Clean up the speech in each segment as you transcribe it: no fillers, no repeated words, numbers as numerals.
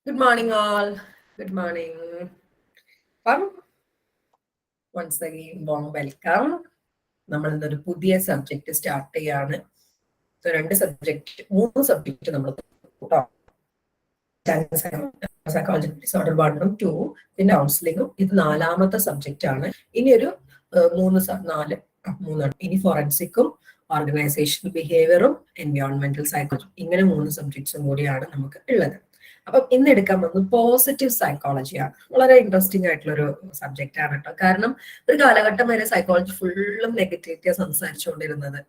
Good morning, all. Good morning. Once again, warm welcome. നമ്മൾ ഇന്നൊരു പുതിയ സബ്ജക്ട് സ്റ്റാർട്ട് ചെയ്യാണ്. മൂന്ന് സബ്ജക്ട് നമ്മൾ സൈക്കോളജിക്കൽ ഡിസോർഡർ 1 ഉം 2 പിന്നെ കൗൺസിലിംഗും ഇത് 4ാമത്തെ സബ്ജക്റ്റ് ആണ്. ഇനി ഒരു മൂന്നാണ്. ഇനി ഫോറൻസിക്കും ഓർഗനൈസേഷണൽ ബിഹേവിയറും എൻവയോൺമെന്റൽ സൈക്കോളജി ഇങ്ങനെ 3 സബ്ജക്ട്സും കൂടിയാണ് നമുക്ക് ഉള്ളത്. അപ്പം ഇന്ന് എടുക്കാൻ പോകുന്നത് പോസിറ്റീവ് സൈക്കോളജിയാണ്. വളരെ ഇൻട്രസ്റ്റിംഗ് ആയിട്ടുള്ള ഒരു സബ്ജക്റ്റ് ആണ് കേട്ടോ. കാരണം ഒരു കാലഘട്ടം വരെ സൈക്കോളജി ഫുള്ളും നെഗറ്റിവിറ്റിയാണ് സംസാരിച്ചുകൊണ്ടിരുന്നത്.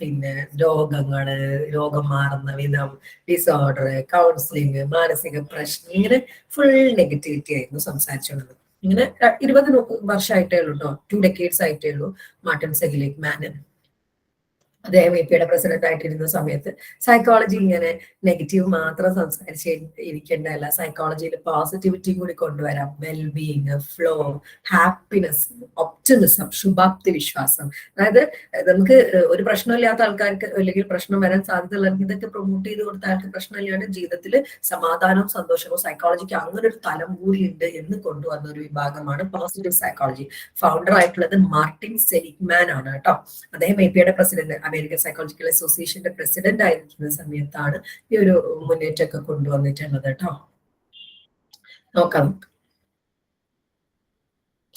പിന്നെ രോഗം മാറുന്ന വിധം, ഡിസോർഡർ, കൗൺസിലിംഗ്, മാനസിക പ്രശ്നം, ഇങ്ങനെ ഫുൾ നെഗറ്റിവിറ്റി ആയിരുന്നു സംസാരിച്ചുകൊണ്ടിരുന്നത്. ഇങ്ങനെ 20 വർഷമായിട്ടേ ഉള്ളൂ കേട്ടോ, 2 decades ആയിട്ടേ ഉള്ളൂ. മാർട്ടിൻ സെലിഗ്മാൻ അദ്ദേഹം AP പ്രസിഡന്റ് ആയിട്ടിരുന്ന സമയത്ത് സൈക്കോളജി ഇങ്ങനെ നെഗറ്റീവ് മാത്രം സംസാരിച്ച് ഇരിക്കേണ്ടതല്ല, സൈക്കോളജിയിൽ പോസിറ്റിവിറ്റി കൂടി കൊണ്ടുവരാം. വെൽബീയിങ്, ഫ്ലോ, ഹാപ്പിനെസ്, ഒപ്റ്റിമിസം, ശുഭാപ്തി വിശ്വാസം. അതായത് നമുക്ക് ഒരു പ്രശ്നമില്ലാത്ത ആൾക്കാർക്ക് അല്ലെങ്കിൽ പ്രശ്നം വരാൻ സാധ്യതയുള്ളവർക്ക് ഇതൊക്കെ പ്രൊമോട്ട് ചെയ്ത് കൊടുത്ത ആൾക്ക് പ്രശ്നമില്ലാണ്ട് ജീവിതത്തിൽ സമാധാനവും സന്തോഷവും സൈക്കോളജിക്ക് അങ്ങനെ ഒരു തലം കൂടി ഉണ്ട് എന്ന് കൊണ്ടുവന്ന ഒരു വിഭാഗമാണ് പോസിറ്റീവ് സൈക്കോളജി. ഫൗണ്ടർ ആയിട്ടുള്ളത് മാർട്ടിൻ സെലിഗ്മാൻ ആണ് കേട്ടോ. അദ്ദേഹം AP പ്രസിഡന്റ്, അമേരിക്കൻ സൈക്കോളജിക്കൽ അസോസിയേഷന്റെ പ്രസിഡന്റ് ആയിരിക്കുന്ന സമയത്താണ് ഈ ഒരു മുന്നേറ്റമൊക്കെ കൊണ്ടുവന്നിട്ടുള്ളത് കേട്ടോ. നോക്കാം.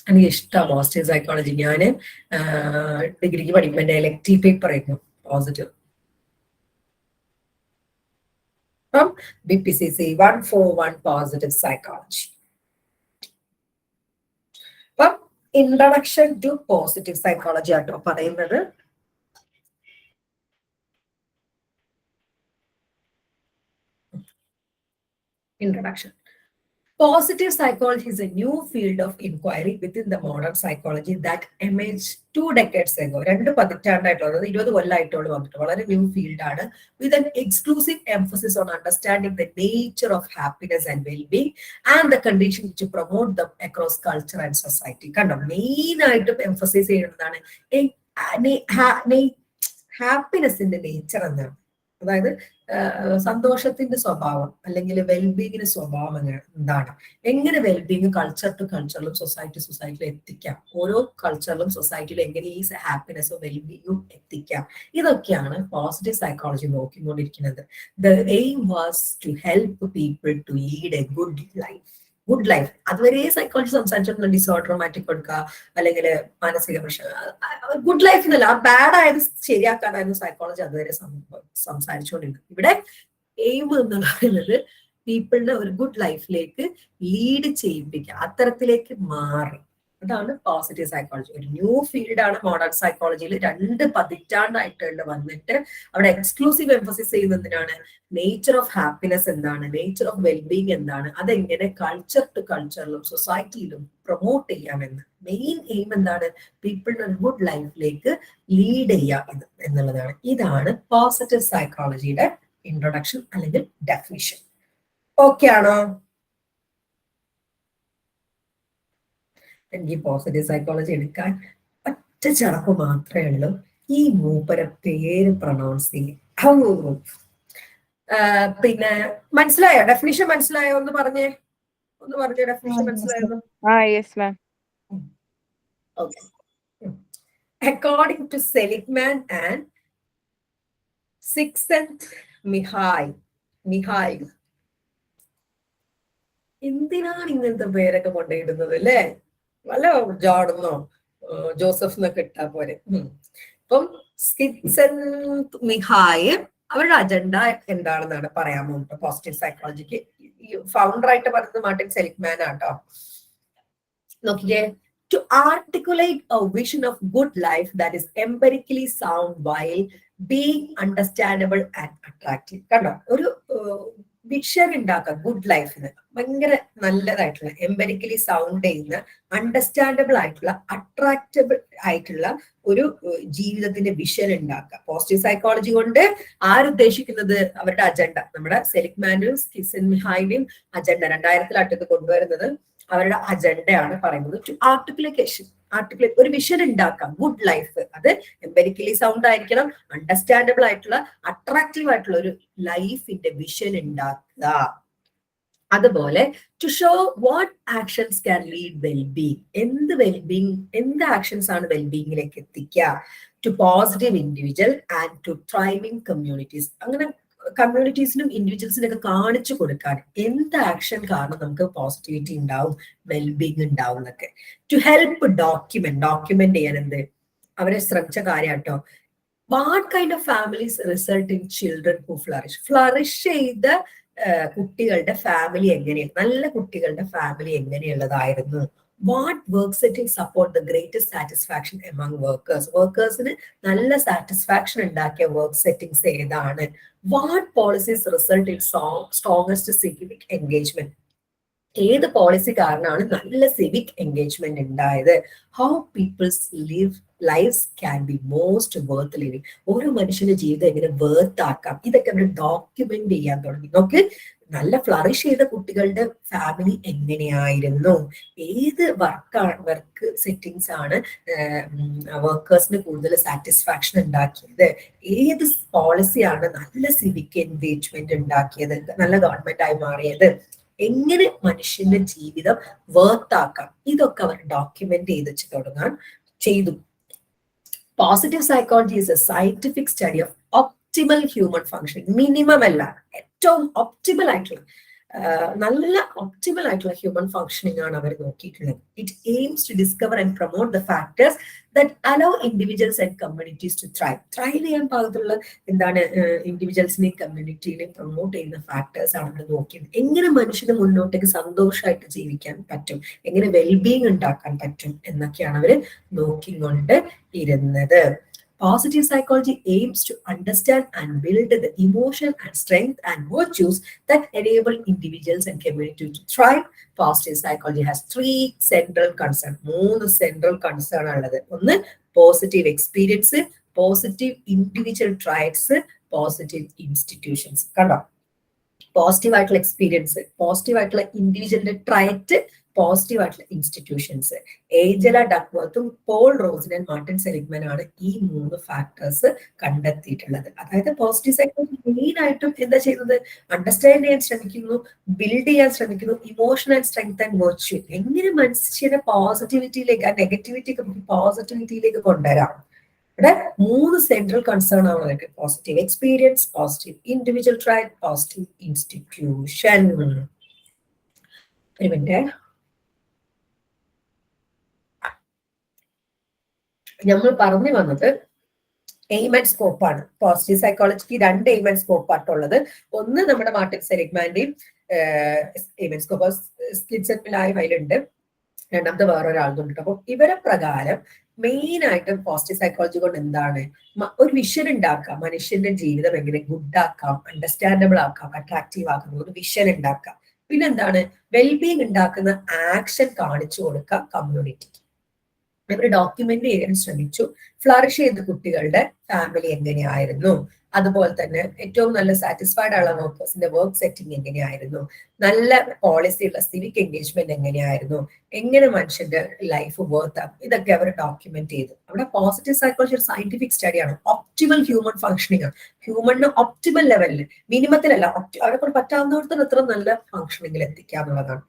എനിക്ക് ഇഷ്ടമാണ് പോസിറ്റീവ് സൈക്കോളജി. ഞാൻ ഡിഗ്രിക്ക് പഠിക്കുമ്പോൾ എന്റെ എലക്ടീവ് പേപ്പർ ആയിരുന്നു positive. From BPCC 141 positive psychology. അപ്പം ഇൻട്രൊഡക്ഷൻ ടു പോസിറ്റീവ് സൈക്കോളജി ആട്ടോ പറയുന്നത്. Introduction. Positive psychology is a new field of inquiry within the modern psychology that emerged 2 decades ago. 2 പതിറ്റാണ്ടായിട്ടുള്ളത്, 20 കൊല്ലമായിട്ടുള്ള വന്നിട്ട് വളരെ ന്യൂ ഫീൽഡ് ആണ്. With an exclusive emphasis on understanding the nature of happiness and well-being and the conditions to promote them across culture and society. കണ്ടോ, main ആയിട്ടും emphasise ചെയ്യുന്നതാണ് ഹാപ്പിനെസിന്റെ nature എന്നാണ്. അതായത് സന്തോഷത്തിന്റെ സ്വഭാവം അല്ലെങ്കിൽ വെൽബീങ്ങിന്റെ സ്വഭാവം എന്താണ്, എങ്ങനെ വെൽബീങ് കൾച്ചർ ടു കൾച്ചറിലും സൊസൈറ്റിയിലും എത്തിക്കാം, ഓരോ കൾച്ചറിലും സൊസൈറ്റിയിലും എങ്ങനെ ഈ ഹാപ്പിനെസ്സും വെൽബീങ്ങും എത്തിക്കാം, ഇതൊക്കെയാണ് പോസിറ്റീവ് സൈക്കോളജി നോക്കിക്കൊണ്ടിരിക്കുന്നത്. The aim was to help people to lead a good life. Good life അതുവരെ സൈക്കോളജി സംസാരിച്ചിട്ടുള്ള ഡിസോർഡർ മാറ്റി കൊടുക്കുക, അല്ലെങ്കിൽ മാനസിക പ്രശ്നം, ഗുഡ് ലൈഫ് എന്നല്ല, ആ ബാഡ് ആയത് ശരിയാക്കാനായിരുന്നു സൈക്കോളജി അതുവരെ സംസാരിച്ചുകൊണ്ടിരുന്നത്. ഇവിടെ എയിം എന്ന് പറയുന്നത് പീപ്പിളിനെ ഒരു ഗുഡ് ലൈഫിലേക്ക് ലീഡ് ചെയ്യിപ്പിക്കുക, അത്തരത്തിലേക്ക് മാറും. അതാണ് പോസിറ്റീവ് സൈക്കോളജി. ഒരു ന്യൂ ഫീൽഡാണ് മോഡേൺ സൈക്കോളജിയിൽ. 2 പതിറ്റാണ്ടായിട്ട് വന്നിട്ട് അവിടെ എക്സ്ക്ലൂസീവ് എംഫസിസ് ചെയ്യുന്നതിനാണ് നേച്ചർ ഓഫ് ഹാപ്പിനെസ് എന്താണ്, നേച്ചർ ഓഫ് വെൽബീങ് എന്താണ്, അതെങ്ങനെ കൾച്ചർ ടു കൾച്ചറിലും സൊസൈറ്റിയിലും പ്രൊമോട്ട് ചെയ്യാമെന്ന്. മെയിൻ എയിം എന്താണ്, പീപ്പിളിനെ ഗുഡ് ലൈഫിലേക്ക് ലീഡ് ചെയ്യാം എന്നുള്ളതാണ്. ഇതാണ് പോസിറ്റീവ് സൈക്കോളജിയുടെ ഇൻട്രൊഡക്ഷൻ അല്ലെങ്കിൽ ഡെഫിനിഷൻ. ഓക്കെ ആണോ? എനിക്ക് പോസിറ്റീവ് സൈക്കോളജി എടുക്കാൻ ഒറ്റ ചടപ്പ് മാത്രമേ ഉള്ളൂ, ഈ മൂപ്പരെ പേര് പ്രൊണൗൺസ് ചെയ്യും. പിന്നെ മനസ്സിലായോ? ഡെഫിനിഷൻ മനസ്സിലായോ? ഒന്ന് പറഞ്ഞേ ഡെഫിനിഷൻ മനസ്സിലായോ? According to Seligman and Csikszentmihalyi, എന്തിനാണ് ഇങ്ങനത്തെ പേരൊക്കെ കൊണ്ടുപോയിടുന്നത് അല്ലേ? വല്ല ജോർഡനോ ജോസഫ് എന്നൊക്കെ ഇട്ടാ പോരെ. ഇപ്പം സ്കിറ്റ്സെൻമിഹായ് അവരുടെ അജണ്ട എന്താണെന്നാണ് പറയാൻ പോകുന്നത്. പോസിറ്റീവ് സൈക്കോളജിക്ക് ഫൗണ്ടർ ആയിട്ട് പറയുന്നത് മാർട്ടിൻ സെലിഗ്മാൻ ആട്ടോ. നോക്കിയേ, to articulate a vision of good life that is empirically sound while being understandable and attractive. കണ്ടോ, ഒരു വിഷൻ ഉണ്ടാക്കുക ഗുഡ് ലൈഫിന്, ഭയങ്കര നല്ലതായിട്ടുള്ള, എംപരിക്കലി സൗണ്ട് ചെയ്യുന്ന, അണ്ടർസ്റ്റാൻഡബിൾ ആയിട്ടുള്ള, അട്രാക്റ്റബിൾ ആയിട്ടുള്ള ഒരു ജീവിതത്തിന്റെ വിഷൻ ഉണ്ടാക്കുക. പോസിറ്റീവ് സൈക്കോളജി കൊണ്ട് ആരുദ്ദേശിക്കുന്നത്, അവരുടെ അജണ്ട, നമ്മുടെ സെലിഗ്മാനും സ്കിറ്റ്സെൻമിഹായിയുടെയും അജണ്ട 2000 കൊണ്ടുവരുന്നത് അവരുടെ അജണ്ടയാണ് പറയുന്നത്. ടു ആർട്ടിക്കുലേറ്റ് ഒരു വിഷൻ ഉണ്ടാക്കാം, ഗുഡ് ലൈഫ്. അത് എംപരിക്കലി സൗണ്ട് ആയിരിക്കണം, അണ്ടർസ്റ്റാൻഡബിൾ ആയിട്ടുള്ള, അട്രാക്റ്റീവ് ആയിട്ടുള്ള ഒരു ലൈഫിന്റെ വിഷൻ ഉണ്ടാക്കുക. അതുപോലെ to show what actions can lead wellbeing, എന്ത് ആക്ഷൻസ് ആണ് വെൽബീങ്ങിലേക്ക് എത്തിക്കുക, to positive individual and to thriving communities. അങ്ങനെ കമ്മ്യൂണിറ്റീസിനും ഇൻഡിവിജ്വൽസിനും ഒക്കെ കാണിച്ചു കൊടുക്കാൻ എന്ത് ആക്ഷൻ കാരണം നമുക്ക് പോസിറ്റിവിറ്റി ഉണ്ടാവും, വെൽബീങ് ഉണ്ടാവും എന്നൊക്കെ. ടു ഹെൽപ്പ് ഡോക്യുമെന്റ് ചെയ്യാൻ എന്ത് അവരെ ശ്രമിച്ച കാര്യാട്ടോ. What kind of families result in children who flourish ചെയ്ത കുട്ടികളുടെ ഫാമിലി എങ്ങനെയാണ്, നല്ല കുട്ടികളുടെ ഫാമിലി എങ്ങനെയുള്ളതായിരുന്നു. What work setting support the greatest satisfaction among വർക്കേഴ്സിന് നല്ല സാറ്റിസ്ഫാക്ഷൻ ഉണ്ടാക്കിയ വർക്ക് സെറ്റിംഗ്സ് ഏതാണ്. What policies result in strongest civic engagement, ഏത് പോളിസി കാരണമാണ് നല്ല സിവിക് എൻഗേജ്മെന്റ് ഉണ്ടായത്. How people's lifes can be most worth living, ഓരോ മനുഷ്യന്റെ ജീവിതം എങ്ങനെ വർത്ത് ആക്കാം, ഇതൊക്കെ അവർ ഡോക്യുമെന്റ് ചെയ്യാൻ തുടങ്ങി. നോക്ക്, നല്ല ഫ്ലറിഷ് ചെയ്ത കുട്ടികളുടെ ഫാമിലി എങ്ങനെയായിരുന്നു, ഏത് വർക്ക് സെറ്റിംഗ്സ് ആണ് വർക്കേഴ്സിന് കൂടുതൽ സാറ്റിസ്ഫാക്ഷൻ ഉണ്ടാക്കിയത്, ഏത് പോളിസിയാണ് നല്ല സിവിക് എൻഗേജ്മെന്റ് ഉണ്ടാക്കിയത്, നല്ല ഗവൺമെന്റ് ആയി മാറിയത്, എങ്ങനെ മനുഷ്യന്റെ ജീവിതം വർത്താക്കാം, ഇതൊക്കെ അവർ ഡോക്യുമെന്റ് ചെയ്ത് തുടങ്ങാൻ ചെയ്തു. Positive psychology is A scientific study of optimal human function. Minimum അല്ല, ഏറ്റവും ഒപ്റ്റിമൽ ആയിട്ടുള്ള നല്ല ഒപ്റ്റിമൽ ആയിട്ടുള്ള ഹ്യൂമൻ ഫങ്ഷനിങ് ആണ് അവർ നോക്കിയിട്ടുള്ളത്. It aims to discover and promote the factors that allow individuals and communities to thrive ചെയ്യാൻ പാകത്തുള്ള എന്താണ് ഇൻഡിവിജ്വൽസിനെയും കമ്മ്യൂണിറ്റിയിലെയും പ്രൊമോട്ട് ചെയ്യുന്ന ഫാക്ടേഴ്സ് ആണ് നമ്മൾ നോക്കിയത്. എങ്ങനെ മനുഷ്യന് മുന്നോട്ടേക്ക് സന്തോഷമായിട്ട് ജീവിക്കാൻ പറ്റും, എങ്ങനെ വെൽബീങ് ഉണ്ടാക്കാൻ പറ്റും എന്നൊക്കെയാണ് അവർ നോക്കിക്കൊണ്ട് ഇരുന്നത്. Positive psychology aims to understand and build the emotion and strength and virtues that enable individuals and communities to thrive. Positive psychology has three central concerns. മൂന്ന് central concern ഉള്ളത്. ഒന്ന് positive experience, positive individual traits, positive institutions. കണ്ടോ, positive ആയിട്ടുള്ള experience, positive ആയിട്ടുള്ള ഇൻഡിവിജ്വലിന്റെ trait, positive ആയിട്ടുള്ള institutions. Angela ഡക്വർത്തും Paul റോസിനും മാർട്ടിൻ സെലിഗ്മാൻ ആണ് ഈ മൂന്ന് ഫാക്ടേഴ്സ് കണ്ടെത്തിയിട്ടുള്ളത്. അതായത് പോസിറ്റീവ് സൈക്കോളജി മെയിൻ ആയിട്ടും എന്താ ചെയ്യുന്നത്, അണ്ടർസ്റ്റാൻഡ് ചെയ്യാൻ ശ്രമിക്കുന്നു, ബിൽഡ് ചെയ്യാൻ ശ്രമിക്കുന്നു, ഇമോഷണൽ സ്ട്രെങ്ത് ആൻഡ് വെർച്യു, എങ്ങനെ മനുഷ്യനെ പോസിറ്റിവിറ്റിയിലേക്ക്, ആ നെഗറ്റിവിറ്റി പോസിറ്റിവിറ്റിയിലേക്ക് കൊണ്ടുവരാം. ഇവിടെ മൂന്ന് സെൻട്രൽ കൺസേൺ ആണ് അവർക്ക്. Positive experience, positive individual trait, positive institution. ഒരു മിനിറ്റ്, നമ്മൾ പറഞ്ഞു വന്നത് എയിം ആൻഡ് സ്കോപ്പ് ആണ്. പോസിറ്റീവ് സൈക്കോളജിക്ക് രണ്ട് എയിം ആൻഡ് സ്കോപ്പ് ആയിട്ടുള്ളത്. ഒന്ന് നമ്മുടെ മാർട്ടിൻ സെലിഗ്മാന്റെയും എയിം ആൻഡ് സ്കോപ്പ് സ്കിറ്റ്സെറ്റ്മിലായ അതിലുണ്ട്, രണ്ടാമത്തെ വേറൊരാളുണ്ട്. അപ്പൊ ഇവരെ പ്രകാരം മെയിൻ ആയിട്ടും പോസിറ്റീവ് സൈക്കോളജി കൊണ്ട് എന്താണ്, ഒരു വിഷൻ ഉണ്ടാക്കാം, മനുഷ്യന്റെ ജീവിതം എങ്ങനെ ഗുഡ് ആക്കാം, അണ്ടർസ്റ്റാൻഡബിൾ ആക്കാം, അട്രാക്റ്റീവ് ആക്കാം, ഒരു വിഷൻ ഉണ്ടാക്കാം. പിന്നെന്താണ്, വെൽബീങ് ഉണ്ടാക്കുന്ന ആക്ഷൻ കാണിച്ചു കൊടുക്കാം കമ്മ്യൂണിറ്റിക്ക്. ഇവർ ഡോക്യുമെന്റ് ചെയ്യാൻ ശ്രമിച്ചു. ഫ്ലറിഷ് ചെയ്ത കുട്ടികളുടെ ഫാമിലി എങ്ങനെയായിരുന്നു, അതുപോലെ തന്നെ ഏറ്റവും നല്ല സാറ്റിസ്ഫൈഡ് ആയുള്ള വർക്കേഴ്സിന്റെ വർക്ക് സെറ്റിംഗ് എങ്ങനെയായിരുന്നു, നല്ല പോളിസി ഉള്ള സിവിക് എൻഗേജ്മെന്റ് എങ്ങനെയായിരുന്നു, എങ്ങനെ മനുഷ്യന്റെ ലൈഫ് വർത്ത് ആകും, ഇതൊക്കെ അവർ ഡോക്യുമെന്റ് ചെയ്തു. അവിടെ പോസിറ്റീവ് സൈക്കോളജി ഒരു സയന്റിഫിക് സ്റ്റഡിയാണ്. ഒപ്റ്റിമൽ ഹ്യൂമൻ ഫങ്ഷനിങ് ആണ്. ഹ്യൂമണിന് ഒപ്റ്റിമൽ ലെവലിൽ, മിനിമത്തിലല്ല, അവരെ കൊണ്ട് പറ്റാവുന്നിടത്തോളം എത്ര നല്ല ഫങ്ഷനിങ്ങിൽ എത്തിക്കുക എന്നുള്ളതാണ്.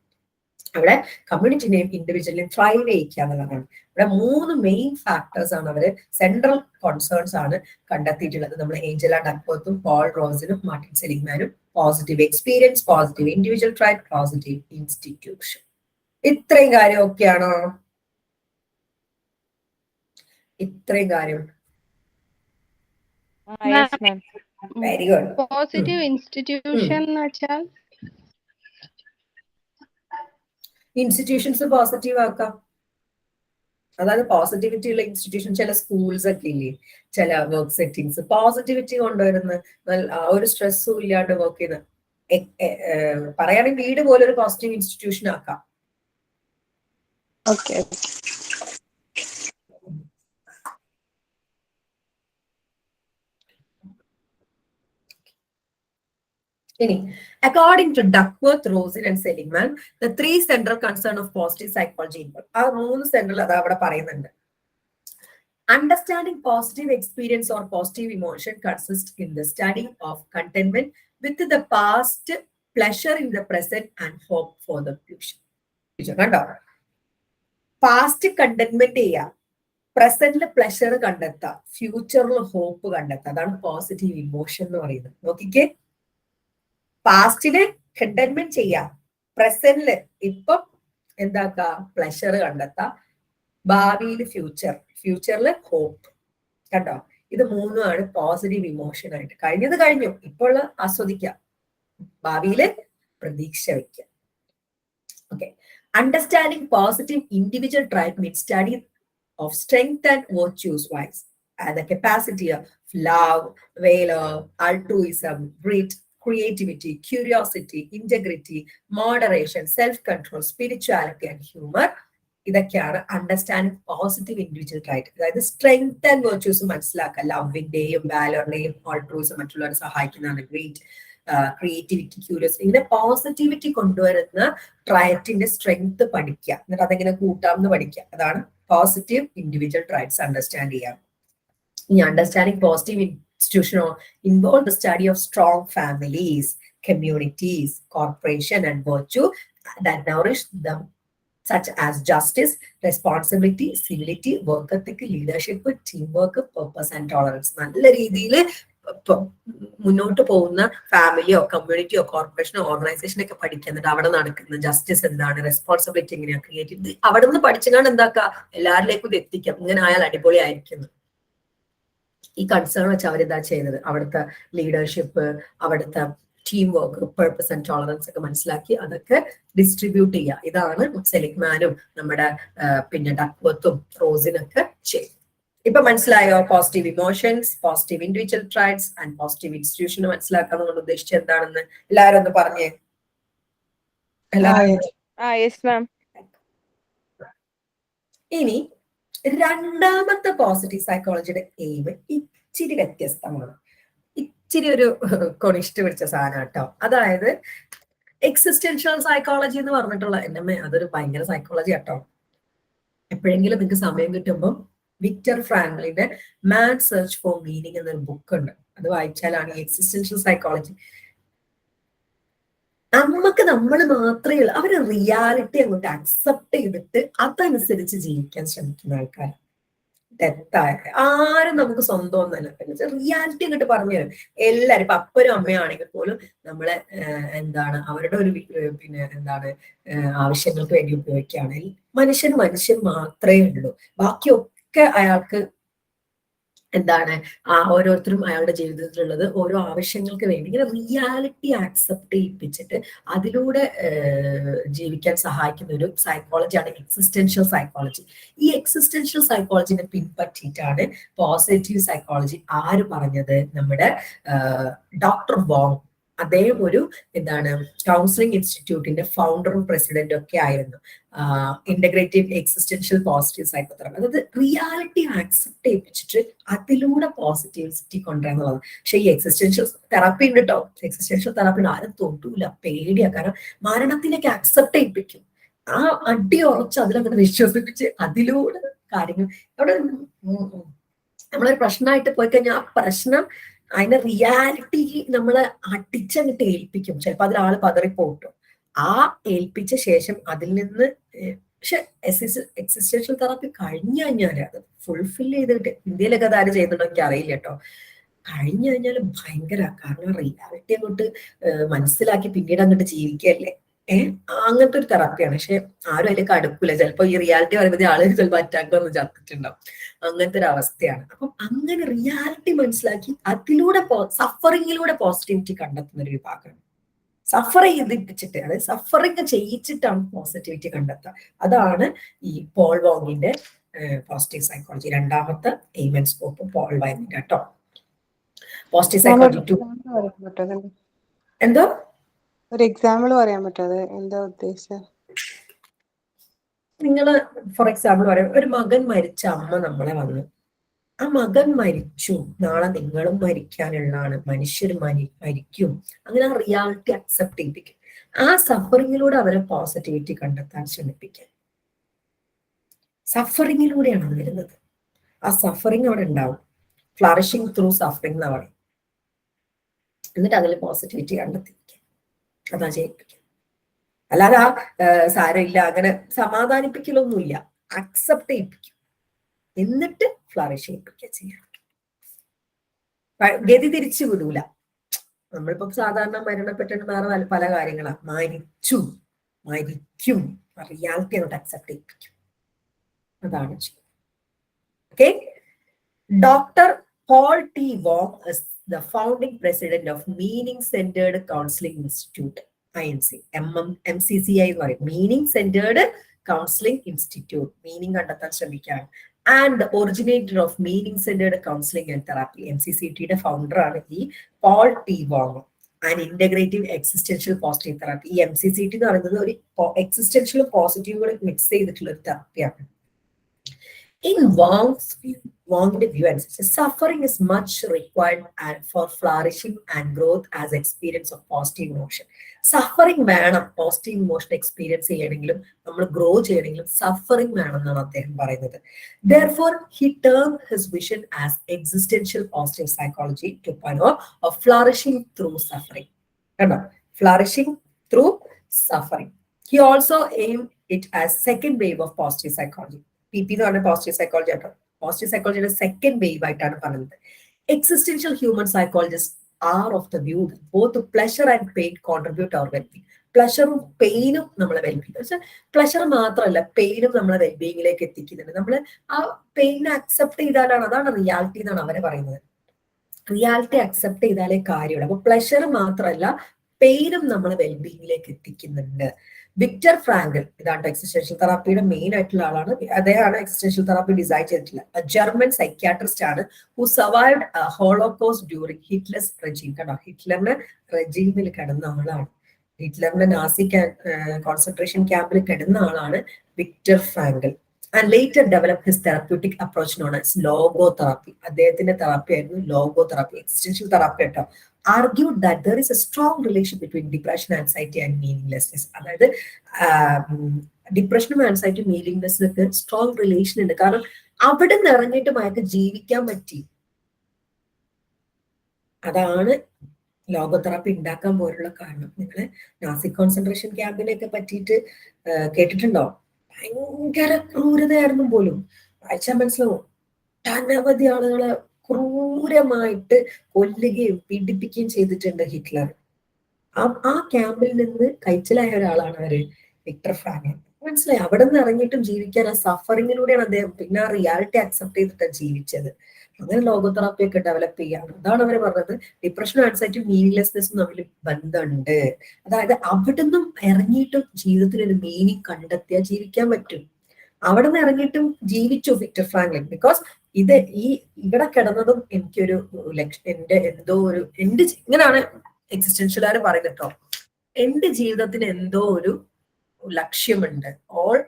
അവിടെ കമ്മ്യൂണിറ്റിനെയും ഇൻഡിവിജ്വലിനെയും ത്രൈവ് ചെയ്യിക്കുക എന്നുള്ളതാണ്. ഇവിടെ മൂന്ന് മെയിൻ ഫാക്ടേഴ്സ് ആണ് അവര് സെൻട്രൽ കോൺസേൺസ് ആണ് കണ്ടെത്തിയിട്ടുള്ളത്. നമ്മൾ ഏഞ്ചല ഡക്വർത്തും പോൾ റോസിനും മാർട്ടിൻ സെലിഗ്മാനും. Positive experience, positive individual trait, positive institution. ഇത്രയും കാര്യം ഒക്കെയാണോ? ഇത്രയും കാര്യം വെരി ഗുഡ്. പോസിറ്റീവ് ഇൻസ്റ്റിറ്റ്യൂഷൻ എന്ന് വെച്ചാൽ ഇൻസ്റ്റിറ്റ്യൂഷൻസ് പോസിറ്റീവ് ആക്കാം. അതായത് പോസിറ്റിവിറ്റി ഉള്ള ഇൻസ്റ്റിറ്റ്യൂഷൻ, ചില സ്കൂൾസ് ഒക്കെ ഇല്ലേ, ചില വർക്ക് സെറ്റിംഗ്സ് പോസിറ്റിവിറ്റി കൊണ്ടുവരുന്ന, ഒരു സ്ട്രെസ്സും ഇല്ലാണ്ട് വർക്ക് ചെയ്യുന്ന, പറയുകയാണെങ്കിൽ വീട് പോലെ ഒരു പോസിറ്റീവ് ഇൻസ്റ്റിറ്റ്യൂഷൻ ആക്കാം. ഇനി according to Duckworth, Rosen and Seligman, the three central concern of positive psychology. ആ മൂന്ന് സെൻട്രൽ അതാ അവിടെ പറയുന്നുണ്ട്. Understanding positive experience or positive emotion consists in the study of contentment with the past pleasure in the present and hope for the future. കണ്ടോ, past contentment ചെയ്യുക, പ്രസന്റിൽ pleasure കണ്ടെത്താം, ഫ്യൂച്ചറിൽ hope കണ്ടെത്താം. അതാണ് പോസിറ്റീവ് ഇമോഷൻ എന്ന് പറയുന്നത്. നോക്കിക്കേ, പാസ്റ്റില് കണ്ടന്റ്മെന്റ് ചെയ്യാം, പ്രസന്റില് ഇപ്പം എന്താക്കാ, പ്ലഷർ കണ്ടെത്താം, ഭാവിയിൽ ഫ്യൂച്ചറിൽ ഹോപ്പ്. കണ്ടോ, ഇത് മൂന്നുമാണ് പോസിറ്റീവ് ഇമോഷൻ ആയിട്ട്. കഴിഞ്ഞത് കഴിഞ്ഞു, ഇപ്പോൾ ആസ്വദിക്കാം, ഭാവിയില് പ്രതീക്ഷ വയ്ക്കാം. Okay, understanding positive individual trait means study of strength and virtues wise, and the capacity of love, valor, altruism, grit, creativity, curiosity, integrity, moderation, self-control, spirituality and humor. ഇതൊക്കെയാണ് അണ്ടർസ്റ്റാൻഡിങ് പോസിറ്റീവ് ഇൻഡിവിജ്വൽ ട്രൈറ്റ്. അതായത് strength and virtues മനസ്സിലാക്കുക, ലവിന്റെയും വാലറിന്റെയും ഓൾട്രൂസും മറ്റുള്ളവരെ സഹായിക്കുന്നതാണ് great, creativity, curiosity, ഇങ്ങനെ positivity കൊണ്ടുവരുന്ന ട്രൈറ്റിന്റെ strength പഠിക്കുക, എന്നിട്ട് അതെങ്ങനെ കൂട്ടാമെന്ന് പഠിക്കുക. അതാണ് പോസിറ്റീവ് ഇൻഡിവിജ്വൽ ട്രൈറ്റ്സ് അണ്ടർസ്റ്റാൻഡ് ചെയ്യാം. ഈ understanding positive institution involve the study of strong families, communities, corporation and virtue that nourish them, such as justice, responsibility, civility, work ethic, leadership, teamwork, purpose and tolerance. നല്ല രീതിയിൽ മുന്നോട്ട് പോകുന്ന ഫാമിലിയോ കമ്മ്യൂണിറ്റിയോ കോർപ്പറേഷനോ ഓർഗനൈസേഷനോ ഒക്കെ പഠിക്കുന്നുണ്ട്. അവിടെ നടക്കുന്ന ജസ്റ്റിസ് എന്താണ്, റെസ്പോൺസിബിലിറ്റി എങ്ങനെയാണ്, ക്രിയേറ്റിവിറ്റി അവിടെ നിന്ന് പഠിച്ചുകൊണ്ട് എന്താക്കുക, എല്ലാവരിലേക്കും ഇത് എത്തിക്കാം. ഇങ്ങനെ ആയാൽ അടിപൊളി ആയിരിക്കുന്നു. ഈ കൺസേൺ വെച്ച് അവരെന്താ ചെയ്യുന്നത്, അവിടുത്തെ ലീഡർഷിപ്പ്, അവിടുത്തെ team work, purpose and tolerance ഒക്കെ മനസ്സിലാക്കി അതൊക്കെ ഡിസ്ട്രിബ്യൂട്ട് ചെയ്യുക. ഇതാണ് സെലിഗ്മാനും നമ്മുടെ പിന്നെ ഡക്വർത്തും റോസിനൊക്കെ ചെയ്യും. ഇപ്പൊ മനസ്സിലായോ? Positive emotions, positive individual traits and positive institution മനസ്സിലാക്കാൻ നമ്മൾ ഉദ്ദേശിച്ചത് എന്താണെന്ന് എല്ലാവരും ഒന്ന് പറഞ്ഞേ. ഇനി രണ്ടാമത്തെ പോസിറ്റീവ് സൈക്കോളജിയുടെ എയിം ഇച്ചിരി വ്യത്യസ്തമാണ്, ഇച്ചിരി ഒരു കൊണിഷ്ട് പിടിച്ച സാധനം കേട്ടോ. അതായത് എക്സിസ്റ്റൻഷ്യൽ സൈക്കോളജി എന്ന് പറഞ്ഞിട്ടുള്ള എന്നമ്മേ അതൊരു ഭയങ്കര സൈക്കോളജി കേട്ടോ. എപ്പോഴെങ്കിലും നിങ്ങൾക്ക് സമയം കിട്ടുമ്പോൾ വിക്ടർ ഫ്രാങ്ക്ലിന്റെ മാൻ സെർച്ച് ഫോർ മീനിങ് എന്നൊരു ബുക്ക് ഉണ്ട്, അത് വായിച്ചാലാണ് ഈ എക്സിസ്റ്റൻഷ്യൽ സൈക്കോളജി. നമുക്ക് നമ്മൾ മാത്രമേ ഉള്ളൂ, അവര് റിയാലിറ്റി അങ്ങോട്ട് അക്സെപ്റ്റ് ചെയ്തിട്ട് അതനുസരിച്ച് ജീവിക്കാൻ ശ്രമിക്കുന്ന ആൾക്കാർ. ഡെത്തായ ആരും നമുക്ക് സ്വന്തം ഒന്നല്ല, പിന്നെ റിയാലിറ്റി അങ്ങോട്ട് പറഞ്ഞു തരും. എല്ലാരും ഇപ്പൊ അപ്പനും അമ്മയാണെങ്കിൽ പോലും നമ്മളെ എന്താണ് അവരുടെ ഒരു പിന്നെ എന്താണ് ആവശ്യങ്ങൾക്ക് വേണ്ടി ഉപയോഗിക്കുകയാണ്. മനുഷ്യൻ മാത്രമേ ഉള്ളൂ, ബാക്കിയൊക്കെ അയാൾക്ക് എന്താണ് ഓരോരുത്തരും അയാളുടെ ജീവിതത്തിലുള്ളത് ഓരോ ആവശ്യങ്ങൾക്ക് വേണ്ടി ഇങ്ങനെ റിയാലിറ്റി ആക്സെപ്റ്റ് ചെയ്യിപ്പിച്ചിട്ട് അതിലൂടെ ജീവിക്കാൻ സഹായിക്കുന്ന ഒരു സൈക്കോളജിയാണ് എക്സിസ്റ്റൻഷ്യൽ സൈക്കോളജി. ഈ എക്സിസ്റ്റൻഷ്യൽ സൈക്കോളജിനെ പിൻപറ്റിയിട്ടാണ് പോസിറ്റീവ് സൈക്കോളജി ആര് പറഞ്ഞത്, നമ്മുടെ ഡോക്ടർ വോങ്. അദ്ദേഹം ഒരു എന്താണ് കൗൺസിലിംഗ് ഇൻസ്റ്റിറ്റ്യൂട്ടിന്റെ ഫൗണ്ടറും പ്രസിഡന്റും ഒക്കെ ആയിരുന്നു. ഇന്റഗ്രേറ്റീവ് എക്സിസ്റ്റൻഷ്യൽ പോസിറ്റീവ് സൈക്കോതെറാപ്പി, അതായത് റിയാലിറ്റി ആക്സെപ്റ്റ് ചെയ്യിപ്പിച്ചിട്ട് അതിലൂടെ പോസിറ്റിവിറ്റി കൊണ്ടുവരുന്നുള്ളത്. പക്ഷെ ഈ എക്സിസ്റ്റൻഷ്യൽ തെറാപ്പി ഉണ്ട് കേട്ടോ, എക്സിസ്റ്റൻഷ്യൽ തെറാപ്പി ആരും തൊട്ടൂല, പേടിയാ. കാരണം മരണത്തിലേക്ക് ആക്സെപ്റ്റ് ചെയ്യിപ്പിക്കും, ആ അടി ഉറച്ച് അതിലങ്ങനെ വിശ്വസിപ്പിച്ച് അതിലൂടെ കാര്യങ്ങൾ അവിടെ നമ്മളൊരു പ്രശ്നമായിട്ട് പോയി കഴിഞ്ഞാൽ ആ പ്രശ്നം അതിന്റെ റിയാലിറ്റി നമ്മളെ അടിച്ചങ്ങിട്ട് ഏൽപ്പിക്കും. ചിലപ്പോൾ അതിൽ പതറിപ്പോട്ടും. ആ ഏൽപ്പിച്ച ശേഷം അതിൽ നിന്ന് പക്ഷെ എക്സിസ്റ്റൻഷ്യൽ തെറാപ്പി കഴിഞ്ഞു കഴിഞ്ഞാൽ അത് ഫുൾഫിൽ ചെയ്തിട്ട് ഇന്ത്യയിലൊക്കെ അത് ആര് ചെയ്യുന്നുണ്ടോ എനിക്ക് അറിയില്ല കേട്ടോ. കഴിഞ്ഞു കഴിഞ്ഞാൽ ഭയങ്കര, കാരണം റിയാലിറ്റി അങ്ങോട്ട് മനസ്സിലാക്കി പിന്നീട് അങ്ങോട്ട് ജീവിക്കല്ലേ. അങ്ങനത്തെ ഒരു തെറാപ്പിയാണ്. പക്ഷെ ആരും അതിലേക്ക് അടുക്കില്ല. ചിലപ്പോൾ ഈ റിയാലിറ്റി പറയുമ്പോൾ ആളുകൾ ചിലപ്പോൾ അറ്റാക്ക് വന്ന് ചത്തിട്ടുണ്ടാവും. അങ്ങനത്തെ ഒരു അവസ്ഥയാണ്. അപ്പം അങ്ങനെ റിയാലിറ്റി മനസ്സിലാക്കി അതിലൂടെ സഫറിങ്ങിലൂടെ പോസിറ്റിവിറ്റി കണ്ടെത്തുന്ന ഒരു വിഭാഗമാണ്. സഫർ ചെയ്യിപ്പിച്ചിട്ട്, അതായത് സഫറിങ് ചെയ്യിച്ചിട്ടാണ് പോസിറ്റിവിറ്റി കണ്ടെത്തുക. അതാണ് ഈ പോൾ വോങ്ങിന്റെ പോസിറ്റീവ് സൈക്കോളജി. രണ്ടാമത്തെ എയിം ആൻഡ് സ്കോപ്പ് പോൾ വോങ്ങിന്റെ കേട്ടോ. പോസിറ്റീവ് സൈക്കോളജി എന്തോ ഒരു എക്സാമ്പിൾ പറയാൻ പറ്റാതെ എന്താ ഉദ്ദേശിച്ചത്? നിങ്ങള് ഫോർ എക്സാമ്പിൾ പറയാം, ഒരു മകൻ മരിച്ച അമ്മ നമ്മളെ വന്നു, ആ മകൻ മരിച്ചു, നാളെ നിങ്ങളും മരിക്കാനുള്ളതാണ്, മനുഷ്യർ മരിക്കും, അങ്ങനെ ആ റിയാലിറ്റി അക്സെപ്റ്റ് ചെയ്യിപ്പിക്കും. ആ സഫറിങ്ങിലൂടെ അവരെ പോസിറ്റിവിറ്റി കണ്ടെത്താൻ ശ്രമിപ്പിക്കുക. സഫറിങ്ങിലൂടെയാണ് അത് വരുന്നത്. ആ സഫറിങ് അവിടെ ഉണ്ടാവും. ഫ്ലറിഷിങ് ത്രൂ സഫറിങ് എന്നാ പറയും. എന്നിട്ട് അതിൽ പോസിറ്റിവിറ്റി കണ്ടെത്തിയിരിക്കുക. അതാ ചെയ്യിപ്പിക്കുക. അല്ലാതെ സാരമില്ല അങ്ങനെ സമാധാനിപ്പിക്കലൊന്നുമില്ല, അക്സെപ്റ്റ് ചെയ്യിപ്പിക്കും, എന്നിട്ട് ഫ്ലറിഷ് ചെയ്യിപ്പിക്കുക ചെയ്യാം. ഗതി തിരിച്ചു വിടൂല. നമ്മളിപ്പോ സാധാരണ മരണപ്പെട്ടിട്ട് വേറെ പല കാര്യങ്ങളാണ്, മരിക്കും റിയാലിറ്റി അങ്ങോട്ട് അക്സെപ്റ്റ് ചെയ്യിപ്പിക്കും. അതാണ് ചെയ്യുന്നത്. Okay. Doctor Paul T Wong is the founding president of Meaning Centered Counseling Institute, IMC, MCCI എന്ന് പറയും, meaning centred counselling institute, meaning കണ്ടെത്താൻ ശ്രമിക്കുകയാണ്. And the originator of meaning centred counselling and therapy, MCCT founder ആണ് ഈ Paul T Wong. And integrative existential positive therapy. ഈ MCCT എന്ന് പറയുന്നത് ഒരു എക്സിസ്റ്റൻഷ്യലും പോസിറ്റീവുകളും മിക്സ് ചെയ്തിട്ടുള്ള ഒരു തെറാപ്പിയാണ്. In Wong's view, suffering is much required for flourishing and growth as experience of positive emotion. Suffering വേണം positive emotion experience ചെയ്യണമെങ്കിലും നമ്മൾ ഗ്രോ ചെയ്യണമെങ്കിലും സഫറിങ് വേണം എന്നാണ് അദ്ദേഹം പറയുന്നത്. Therefore, he termed his vision as existential positive psychology 2.0, of flourishing through suffering. Flourishing through suffering. He also aimed it as second wave of positive psychology. PP എന്ന് പറഞ്ഞ positive psychology ആട്ടോ. Positive സൈക്കോളജിയുടെ second wave ആയിട്ടാണ് പറയുന്നത്. Existential human psychologist are of the view both pleasure and pain contribute our wellbeing. പ്ലഷറും പെയിനും നമ്മളെ wellbeing, പക്ഷെ പ്ലഷർ മാത്രമല്ല പെയിനും നമ്മളെ വെൽബീങ്ങിലേക്ക് എത്തിക്കുന്നുണ്ട്. നമ്മൾ ആ പെയിനെ അക്സെപ്റ്റ് ചെയ്താലാണ്, അതാണ് റിയാലിറ്റി എന്നാണ് അവരെ പറയുന്നത്. റിയാലിറ്റി അക്സെപ്റ്റ് ചെയ്താലേ കാര്യമുള്ളൂ. അപ്പൊ പ്ലഷർ മാത്രമല്ല പെയിനും നമ്മളെ വെൽബീങ്ങിലേക്ക് എത്തിക്കുന്നുണ്ട്. വിക്ടർ ഫ്രാങ്കൽ, ഇതാണ് എക്സിസ്റ്റൻഷ്യൽ തെറാപ്പിയുടെ മെയിൻ ആയിട്ടുള്ള ആളാണ്. അദ്ദേഹമാണ് എക്സിസ്റ്റൻഷ്യൽ തെറാപ്പി ഡിസൈൻ ചെയ്തിട്ടുള്ള ജർമ്മൻ സൈക്യാട്രിസ്റ്റ് ആണ്, who survived Holocaust during Hitler's regime. കണ്ടോ, ഹിറ്റ്ലറിന്റെ റെജീമിൽ കിടന്ന ആളാണ്, ഹിറ്റ്ലറിന്റെ നാസി കോൺസെൻട്രേഷൻ ക്യാമ്പിൽ കിടന്ന ആളാണ് Victor Frenkel. And later develop his therapeutic approach known as logo therapy. അദ്ദേഹത്തിന്റെ തെറാപ്പി ആയിരുന്നു ലോഗോ തെറാപ്പി, എക്സിസ്റ്റൻഷ്യൽ തെറാപ്പി കേട്ടോ. Argued that there is a strong relation between depression, anxiety and meaninglessness. അതായത് ഡിപ്രഷനും anxiety മീനിങ്ലെസ്സൊക്കെ strong relation ഉണ്ട്. കാരണം അവിടെ നിന്ന് ഇറങ്ങിയിട്ട് അയാൾക്ക് ജീവിക്കാൻ പറ്റി. അതാണ് ലോഗോതെറാപ്പി ഉണ്ടാക്കാൻ പോലുള്ള കാരണം. നിങ്ങള് നാസി കോൺസെൻട്രേഷൻ ക്യാമ്പിനെയൊക്കെ പറ്റിയിട്ട് കേട്ടിട്ടുണ്ടോ? ഭയങ്കര ക്രൂരതയായിരുന്നു പോലും. വായിച്ചാൽ മനസ്സിലാവും. അനവധി ആളുകളെ ക്രൂരമായിട്ട് കൊല്ലുകയും പീഡിപ്പിക്കുകയും ചെയ്തിട്ടുണ്ട് ഹിറ്റ്ലർ. ആ ക്യാമ്പിൽ നിന്ന് കൈച്ചലായ ഒരാളാണ് അവര് വിക്ടർ ഫ്രാങ്കൽ. മനസ്സിലായി? അവിടെ നിന്ന് ഇറങ്ങിയിട്ടും ജീവിക്കാൻ ആ സഫറിങ്ങിലൂടെയാണ് അദ്ദേഹം പിന്നെ ആ റിയാലിറ്റി അക്സെപ്റ്റ് ചെയ്തിട്ടാണ് ജീവിച്ചത്. അങ്ങനെ ലോഗോതെറാപ്പി ഒക്കെ ഡെവലപ്പ് ചെയ്യാണ്. അതാണ് അവർ പറഞ്ഞത് ഡിപ്രഷനും ആൻസൈറ്റിയും മീനിങ്ലെസ്നെസ്സും തമ്മിൽ ബന്ധമുണ്ട്. അതായത് അവിടെ നിന്നും ഇറങ്ങിയിട്ടും ജീവിതത്തിൽ ഒരു മീനിങ് കണ്ടെത്തിയാൽ ജീവിക്കാൻ പറ്റും. അവിടെ നിന്ന് ഇറങ്ങിയിട്ടും ജീവിച്ചു വിക്ടർ ഫ്രാങ്ക്ലിൻ. ബിക്കോസ് ഇവിടെ കിടന്നതും എനിക്കൊരു എന്റെ ഇങ്ങനെയാണ് എക്സിസ്റ്റൻഷ്യലാര് പറയുന്നത് കേട്ടോ. എന്റെ ജീവിതത്തിന് എന്തോ ഒരു ലക്ഷ്യമുണ്ട്. ഓൾ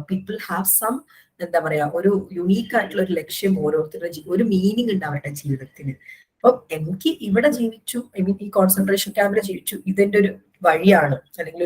പീപ്പിൾ ഹാവ് സം, എന്താ പറയാ, ഒരു യുണീക്ക് ആയിട്ടുള്ള ഒരു ലക്ഷ്യം ഓരോരുത്തരുടെ ഒരു മീനിങ് ഉണ്ട് അവരുടെ ജീവിതത്തിന്. അപ്പം എനിക്ക് ഇവിടെ ജീവിച്ചു, ഐ മീൻ ഈ കോൺസെൻട്രേഷൻ ക്യാമ്പിൽ ജീവിച്ചു, ഇതെന്റെ ഒരു വഴിയാണ്, അല്ലെങ്കിൽ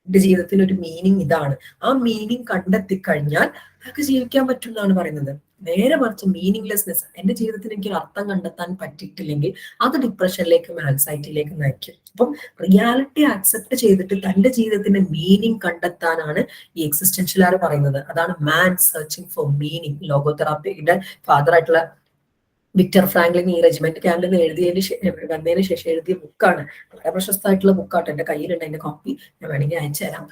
എന്റെ ജീവിതത്തിന് ഒരു മീനിങ് ഇതാണ്. ആ മീനിങ് കണ്ടെത്തി കഴിഞ്ഞാൽ അതൊക്കെ ജീവിക്കാൻ പറ്റും എന്നാണ് പറയുന്നത്. നേരെ മറിച്ച് മീനിങ്ലെസ്നെസ്, എന്റെ ജീവിതത്തിന് എനിക്കൊരു അർത്ഥം കണ്ടെത്താൻ പറ്റിയിട്ടില്ലെങ്കിൽ അത് ഡിപ്രഷനിലേക്കും ആൻസൈറ്റിയിലേക്കും നയിക്കും. അപ്പം റിയാലിറ്റി അക്സെപ്റ്റ് ചെയ്തിട്ട് തന്റെ ജീവിതത്തിന്റെ മീനിങ് കണ്ടെത്താനാണ് ഈ എക്സിസ്റ്റൻഷ്യലാർ പറയുന്നത്. അതാണ് മാൻ സെർച്ചിങ് ഫോർ മീനിങ്. ലോഗോതെറാപ്പിയുടെ ഫാദർ ആയിട്ടുള്ള വിക്ടർ ഫ്രാങ്ക്ലിൻ ഈ റെജിമെന്റ് ക്യാമ്പിൽ വന്നതിന് ശേഷം എഴുതിയ ബുക്കാണ്. വളരെ പ്രശസ്തമായിട്ടുള്ള ബുക്കാട്ടോ. എന്റെ കയ്യിലുണ്ട് അതിന്റെ കോപ്പി, ഞാൻ വേണമെങ്കിൽ അയച്ചു തരാം.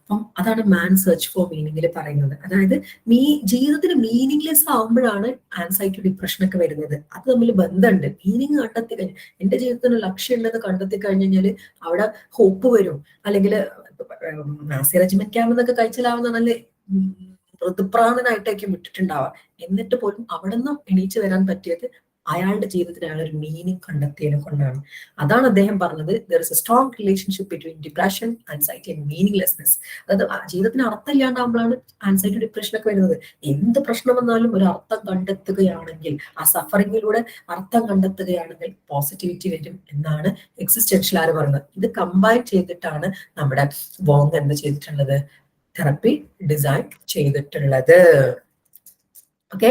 അപ്പം അതാണ് മാൻ സെർച്ച് ഫോർ മീനിങ്ങിൽ പറയുന്നത്. അതായത് ജീവിതത്തിന് മീനിങ്ലെസ് ആവുമ്പോഴാണ് ആൻസൈറ്റി ഡിപ്രഷനൊക്കെ വരുന്നത്. അത് തമ്മിൽ ബന്ധമുണ്ട്. മീനിങ് കണ്ടെത്തി കഴിഞ്ഞാൽ, എന്റെ ജീവിതത്തിന് ലക്ഷ്യം ഉണ്ടെന്ന് കണ്ടെത്തി കഴിഞ്ഞു കഴിഞ്ഞാൽ അവിടെ ഹോപ്പ് വരും. അല്ലെങ്കിൽ നാസി റെജിമെന്റ് ക്യാമ്പ് എന്നൊക്കെ കഴിച്ചിലാവുന്നതല്ലേ ഋതുപ്രാണനായിട്ടൊക്കെ വിട്ടിട്ടുണ്ടാവാം. എന്നിട്ട് പോലും അവിടെ നിന്നും എണീച്ചു വരാൻ പറ്റിയത് അയാളുടെ ജീവിതത്തിൽ അയാൾ ഒരു മീനിങ് കണ്ടെത്തിയതിനെ കൊണ്ടാണ്. അതാണ് അദ്ദേഹം പറഞ്ഞത്, there is a strong relationship between depression, anxiety and meaninglessness. അതായത് ജീവിതത്തിന് അർത്ഥം ഇല്ലാണ്ടാകുമ്പോഴാണ് ആൻസൈറ്റി ഡിപ്രഷൻ ഒക്കെ വരുന്നത്. എന്ത് പ്രശ്നം വന്നാലും ഒരു അർത്ഥം കണ്ടെത്തുകയാണെങ്കിൽ, ആ സഫറിങ്ങിലൂടെ അർത്ഥം കണ്ടെത്തുകയാണെങ്കിൽ പോസിറ്റിവിറ്റി വരും എന്നാണ് എക്സിസ്റ്റൻഷ്യലാർ പറയുന്നത്. ഇത് കമ്പൈൻ ചെയ്തിട്ടാണ് നമ്മുടെ വോങ് എന്ത് ചെയ്തിട്ടുള്ളത്, തെറപ്പി ഡിസൈൻ ചെയ്തിട്ടുള്ളത്. Okay.